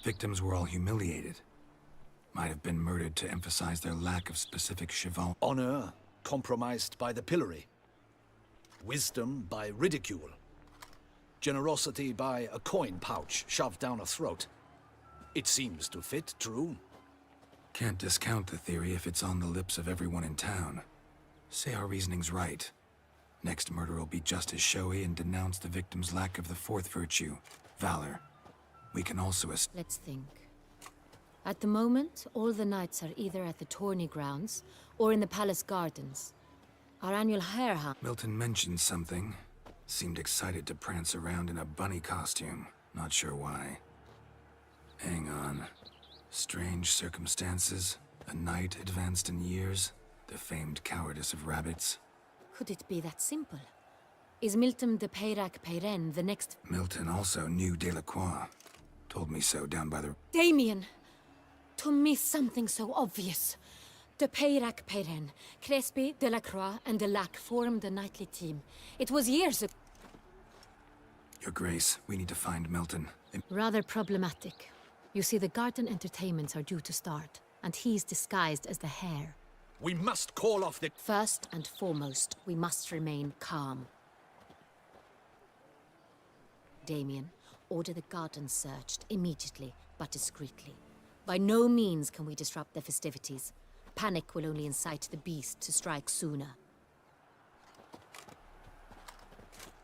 Victims were all humiliated. Might have been murdered to emphasize their lack of specific chivalry. Honor compromised by the pillory. Wisdom by ridicule. Generosity by a coin pouch shoved down a throat. It seems to fit, true. Can't discount the theory if it's on the lips of everyone in town. Say our reasoning's right. Next murder will be just as showy and denounce the victim's lack of the fourth virtue, valor. We can also Let's think. At the moment, all the knights are either at the tourney grounds or in the palace gardens. Our annual hare hunt. Milton mentioned something. Seemed excited to prance around in a bunny costume. Not sure why. Hang on. Strange circumstances. A knight advanced in years. The famed cowardice of rabbits. Could it be that simple? Is Milton de Peyrac-Peyren the next... Milton also knew Delacroix. Told me so down by the... Damien! To miss something so obvious. De Peyrac-Peyren, Crespi, Delacroix, and Delac formed a knightly team. It was years ago. Your Grace, we need to find Milton. Rather problematic. You see, the garden entertainments are due to start, and he's disguised as the hare. We must call off the... First and foremost, we must remain calm. Damien, order the garden searched immediately, but discreetly. By no means can we disrupt the festivities. Panic will only incite the beast to strike sooner.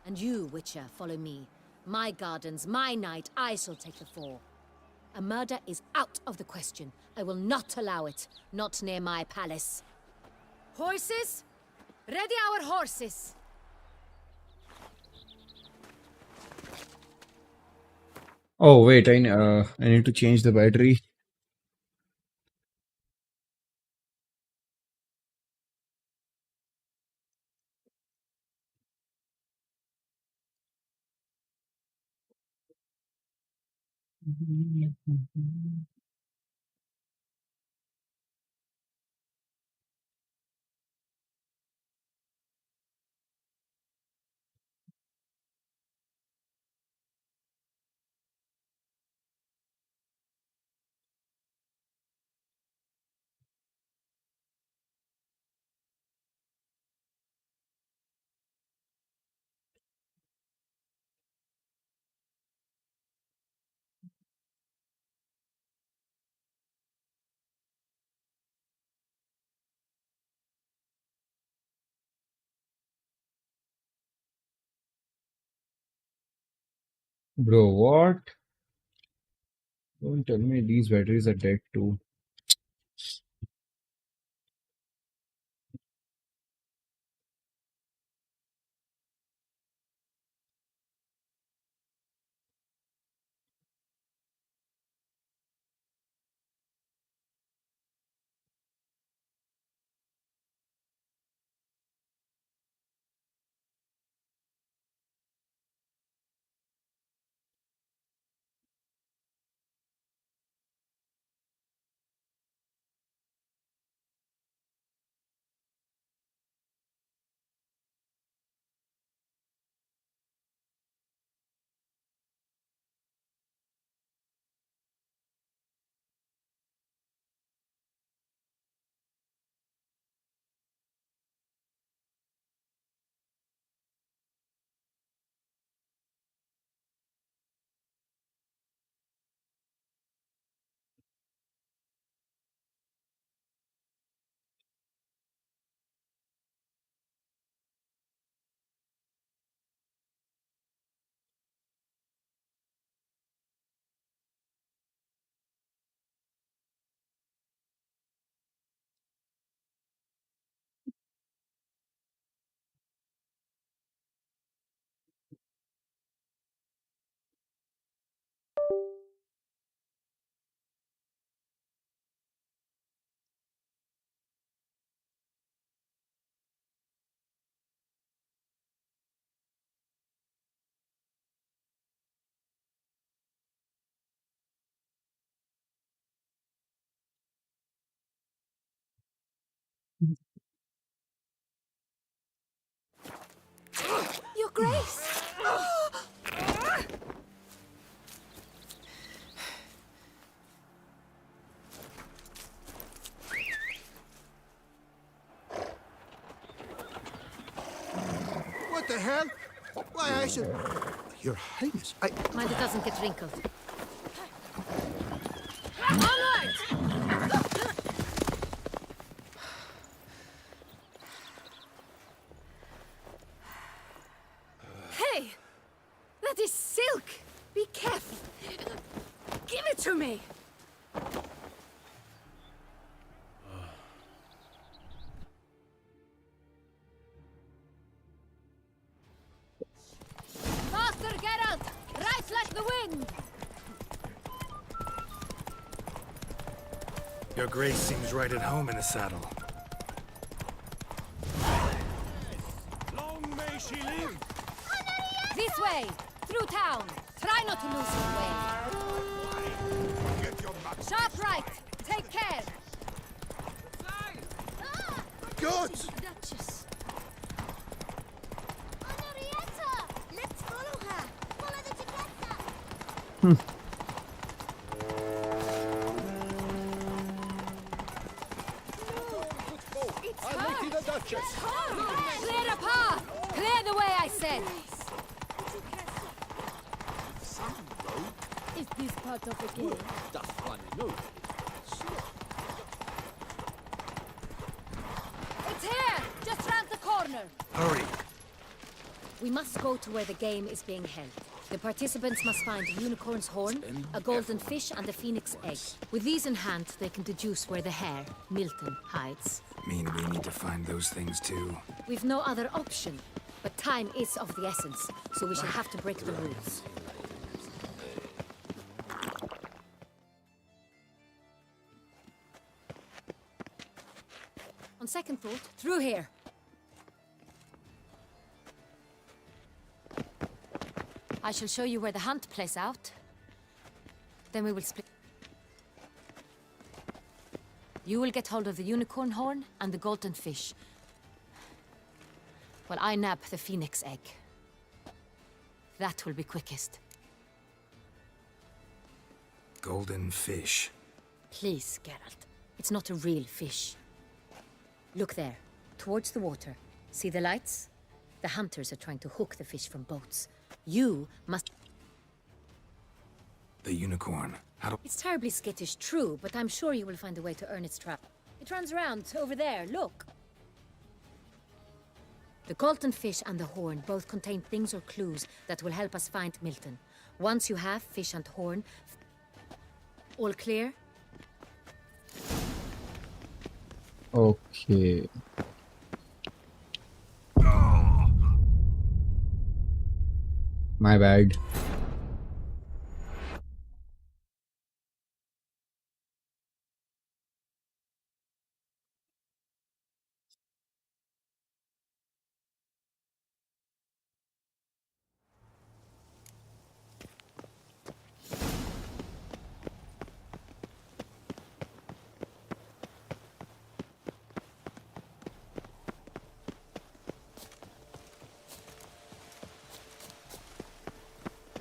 And you, Witcher, follow me. My gardens, my night, I shall take the fall. A murder is out of the question. I will not allow it. Not near my palace. Horses? Ready our horses! Oh wait, I need to change the battery. Bro, what? Don't tell me these batteries are dead too. Your Grace! What the hell? Why, I should... Your Highness, I... Mind it doesn't get wrinkled. Onward! way. Faster, Geralt! Right like the wind! Your grace seems right at home in the saddle. Long may she live! This way! Through town! Try not to lose your way! Sharp right! Take care! God! Duchess. Henrietta! Let's follow her. Follow the Chiquetta. I'll make you the Duchess. Clear the path! Clear the way, I said! Is this part of the game? It's here! Just round the corner! Hurry! We must go to where the game is being held. The participants must find a unicorn's horn, a golden fish, and a phoenix egg. With these in hand, they can deduce where the hare, Milton, hides. Mean we need to find those things too. We've no other option. But time is of the essence, so we shall have to break the rules. On second thought, through here. I shall show you where the hunt plays out. Then we will split. You will get hold of the unicorn horn and the golden fish. While I nab the phoenix egg. That will be quickest. Golden fish. Please, Geralt. It's not a real fish. Look there, towards the water. See the lights? The hunters are trying to hook the fish from boats. You must... The unicorn. How do... It's terribly skittish, true, but I'm sure you will find a way to earn its trap. It runs around, over there, look. The golden fish and the horn both contain things or clues that will help us find Milton. Once you have fish and horn... All clear? Okay. My bad.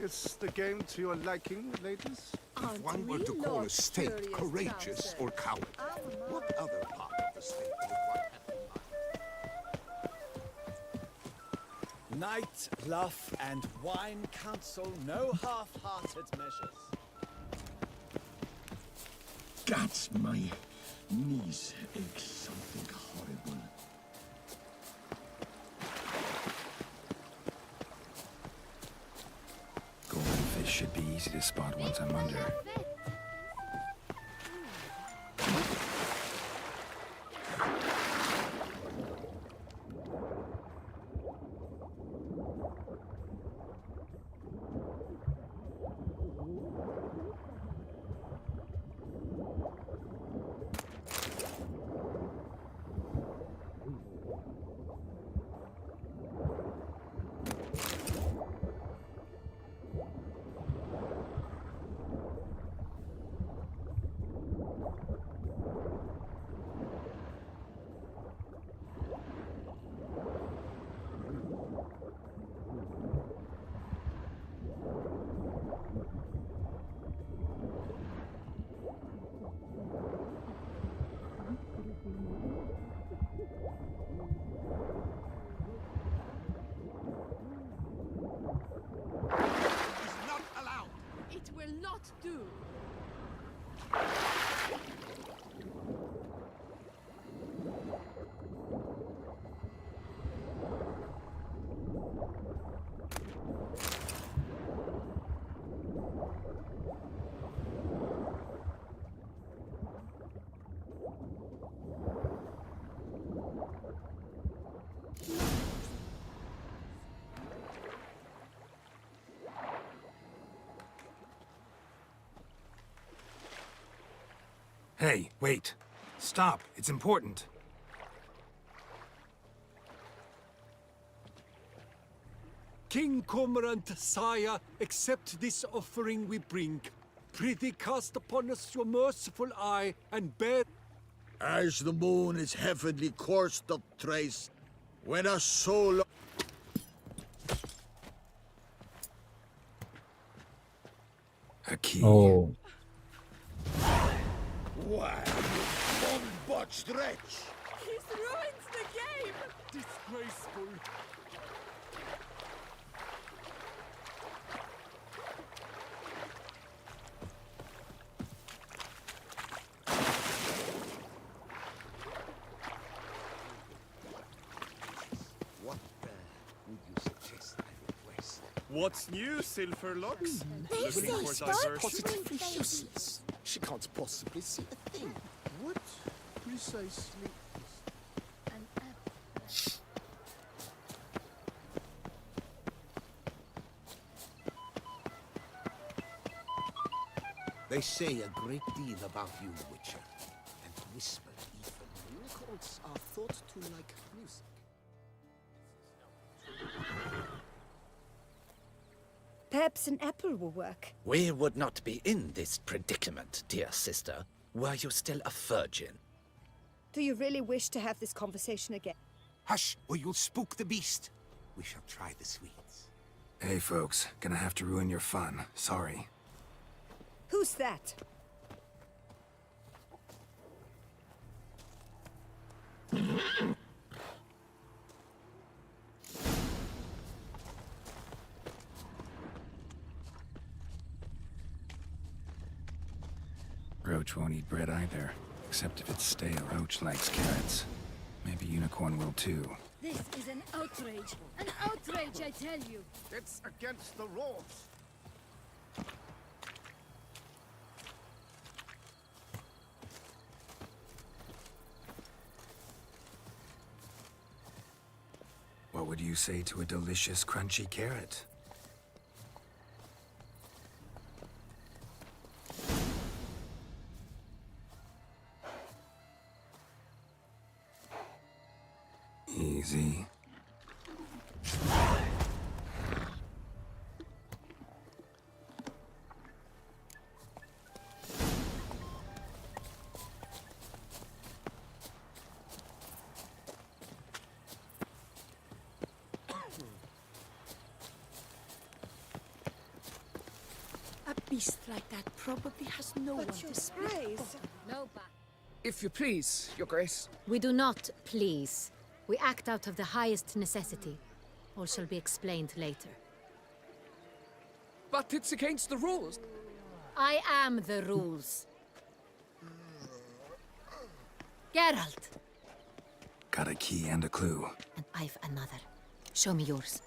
Is the game to your liking, ladies? If one were to call a state courageous or coward, what other part of the state would one have in mind? Night, laugh, and wine counsel no half-hearted measures. Gods, my knees ache something horrible. Golden fish should be easy to spot once I'm under. Hey, wait. Stop. It's important. King Cormorant, sire, accept this offering we bring. Prithee cast upon us your merciful eye, and bear... As the moon is heavenly course doth trace, when a soul... A key. Oh. Why, botched wretch! He's ruined the game! Disgraceful. What would you suggest I request? What's new, Silverlocks? This Looking for is diversion? Positively useless. She can't possibly see a thing. What precisely? They say a great deal about you, Witcher, and whisper even. Unicorns are thought to like music. Perhaps an apple will work. We would not be in this predicament, dear sister, were you still a virgin. Do you really wish to have this conversation again? Hush, or you'll spook the beast. We shall try the sweets. Hey, folks. Gonna have to ruin your fun. Sorry. Who's that? Roach won't eat bread either. Except if it's stale. Roach likes carrots. Maybe Unicorn will too. This is an outrage. An outrage, I tell you. It's against the rules. What would you say to a delicious, crunchy carrot? Easy. A beast like that probably has no one to split. No, but If you please, Your Grace. we do not please. We act out of the highest necessity. All shall be explained later. But it's against the rules. I am the rules. Geralt! Got a key and a clue. And I've another. Show me yours.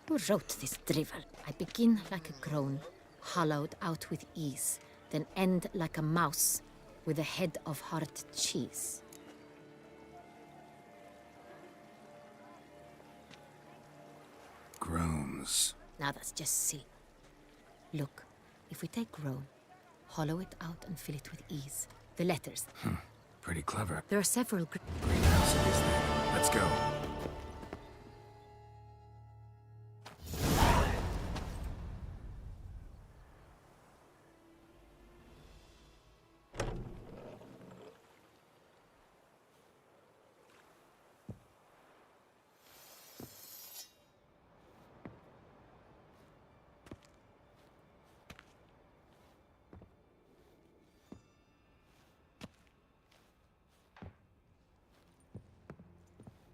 Who wrote this drivel? I begin like a crone, hollowed out with ease, then end like a mouse, with a head of hard cheese. Groans. Now that's just silly. Look, if we take groan, hollow it out and fill it with ease. The letters. Pretty clever. There are several Greenhouse it is then. Let's go.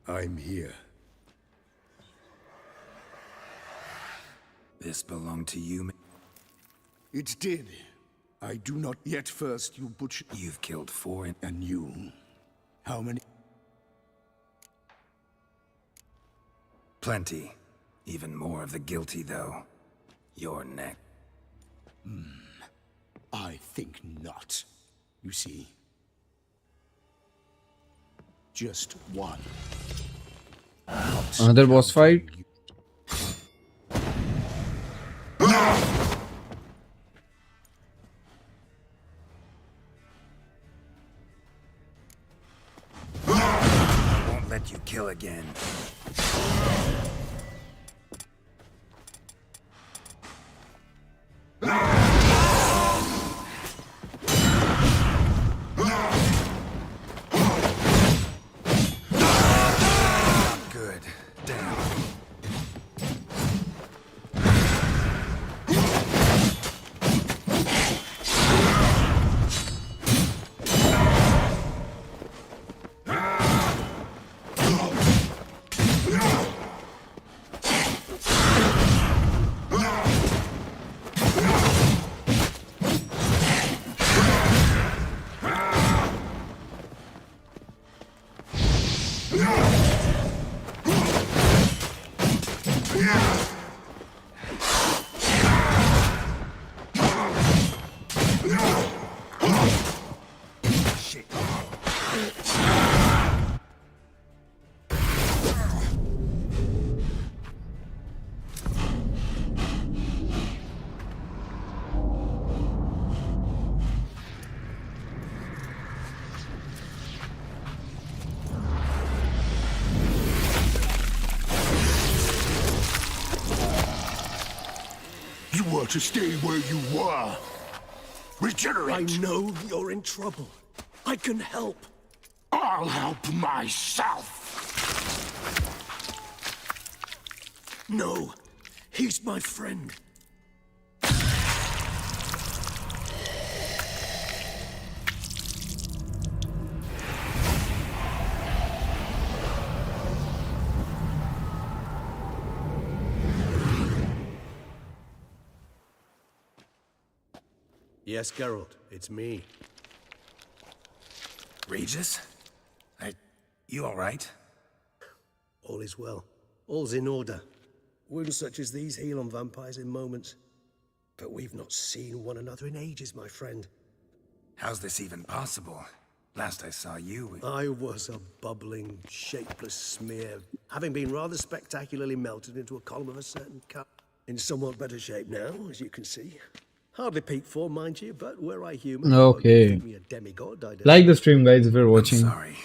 I'm here. This belonged to you. It did. I do not yet. First, you butcher. You've killed 4 And you? How many? Plenty. Even more of the guilty, though. Your neck. I think not. You see, just one. Another boss fight. What'd you kill again? Good. Damn. You were to stay where you were. Regenerate. I know you're in trouble. I can help. I'll help myself. No, he's my friend. Yes, Geralt, it's me. Regis? You all right? All is well. All's in order. Wounds such as these heal on vampires in moments. But we've not seen one another in ages, my friend. How's this even possible? Last I saw you... I was a bubbling, shapeless smear, having been rather spectacularly melted into a column of a certain cut. In somewhat better shape now, as you can see. Hardly peak form, mind you, but were I human, Okay. me a demigod, I'd Like the stream, guys, if you're watching. I'm sorry.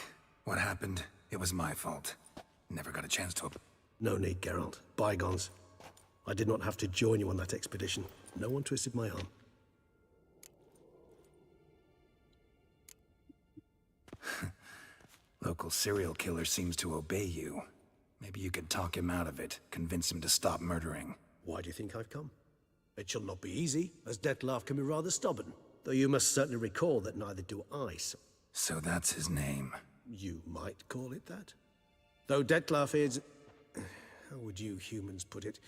What happened? It was my fault. Never got a chance to... No need, Geralt. Bygones. I did not have to join you on that expedition. No one twisted my arm. Local serial killer seems to obey you. Maybe you could talk him out of it, convince him to stop murdering. Why do you think I've come? It shall not be easy, as Dettlaff can be rather stubborn. Though you must certainly recall that neither do I. So that's his name. You might call it that. Though Dettlaff is... how would you humans put it?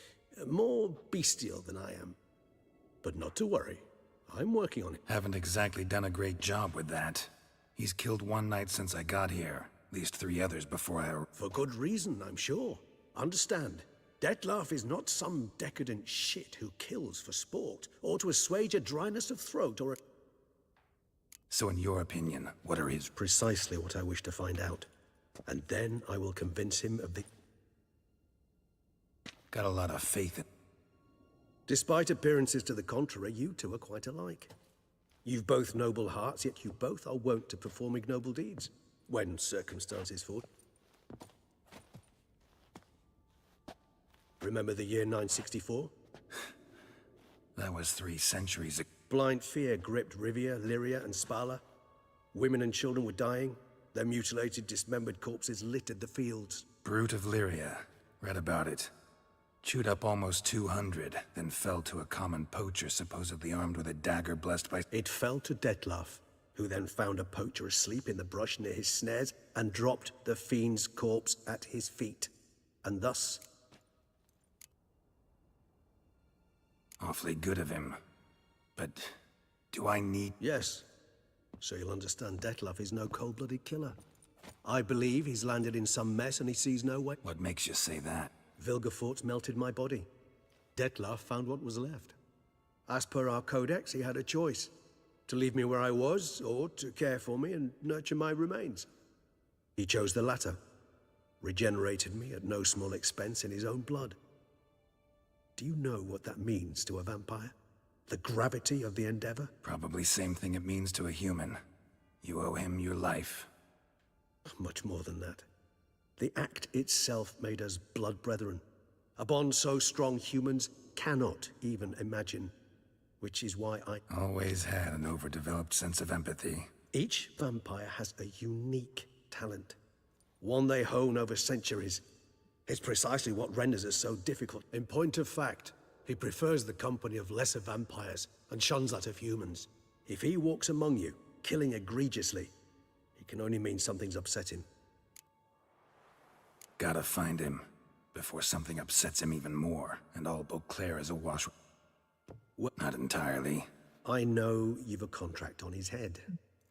More bestial than I am. But not to worry. I'm working on it. Haven't exactly done a great job with that. He's killed one knight since I got here. At least 3 others before I... For good reason, I'm sure. Understand. Dettlaff is not some decadent shit who kills for sport, or to assuage a dryness of throat, or a... So in your opinion, what are his... Precisely what I wish to find out. And then I will convince him of the... Got a lot of faith in... Despite appearances to the contrary, you two are quite alike. You've both noble hearts, yet you both are wont to perform ignoble deeds, when circumstances for... Remember the year 964? That was 3 centuries ago. Blind fear gripped Rivia, Lyria, and Spala. Women and children were dying. Their mutilated, dismembered corpses littered the fields. Brute of Lyria. Read about it. Chewed up almost 200, then fell to a common poacher supposedly armed with a dagger blessed by... It fell to Dettlaff, who then found a poacher asleep in the brush near his snares and dropped the fiend's corpse at his feet. And thus... Awfully good of him. But do I need... Yes. So you'll understand Dettlaff is no cold-blooded killer. I believe he's landed in some mess and he sees no way. What makes you say that? Vilgefortz melted my body. Dettlaff found what was left. As per our codex, he had a choice. To leave me where I was, or to care for me and nurture my remains. He chose the latter. Regenerated me at no small expense in his own blood. Do you know what that means to a vampire? The gravity of the endeavor? Probably same thing it means to a human. You owe him your life. Much more than that. The act itself made us blood brethren. A bond so strong humans cannot even imagine. Which is why I always had an overdeveloped sense of empathy. Each vampire has a unique talent, one they hone over centuries. It's precisely what renders it so difficult. In point of fact, he prefers the company of lesser vampires and shuns that of humans. If he walks among you, killing egregiously, it can only mean something's upset him. Gotta find him before something upsets him even more, and all Beauclair is awash. Not entirely. I know you've a contract on his head.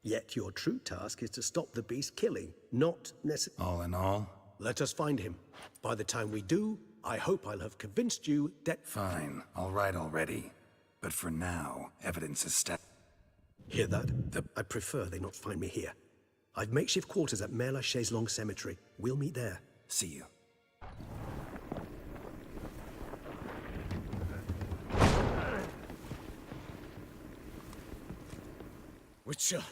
Yet your true task is to stop the beast killing, not necessarily. All in all? Let us find him. By the time we do, I hope I'll have convinced you that— Fine, all right already. But for now, evidence is Hear that? I'd prefer they not find me here. I've makeshift quarters at Mère Lachaise Long Cemetery. We'll meet there. See you. Witcher,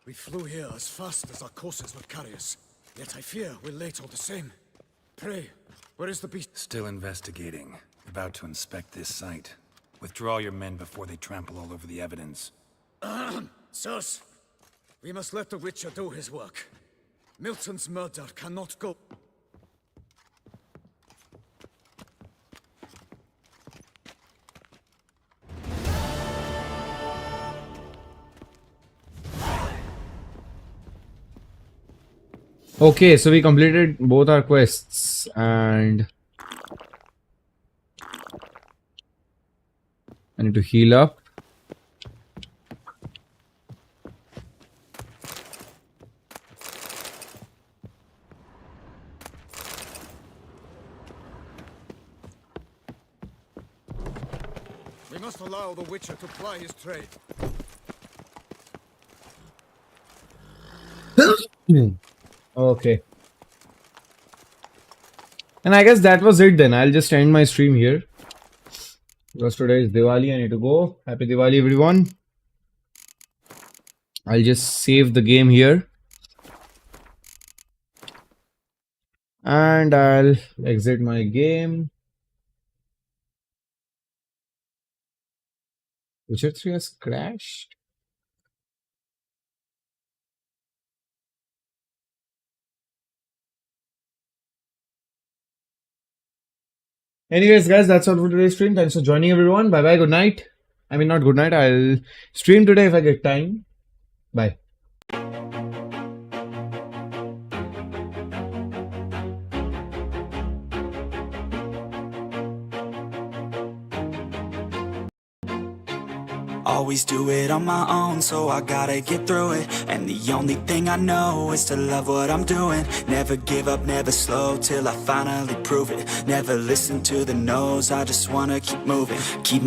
we flew here as fast as our courses would carry us. Yet I fear we're late all the same. Pray, where is the beast? Still investigating. About to inspect this site. Withdraw your men before they trample all over the evidence. Sirs, we must let the Witcher do his work. Milton's murder cannot go. Okay, so we completed both our quests and I need to heal up. We must allow the Witcher to ply his trade. Okay. And I guess that was it then. I'll just end my stream here. Because today is Diwali, I need to go. Happy Diwali everyone. I'll just save the game here. And I'll exit my game. Witcher 3 has crashed. Anyways, guys, that's all for today's stream. Thanks for joining, everyone. Bye bye. Good night. I mean, not good night. I'll stream today if I get time. Bye. Always do it on my own, so I gotta get through it. And the only thing I know is to love what I'm doing. Never give up, never slow, till I finally prove it. Never listen to the no's, I just wanna keep moving. Keep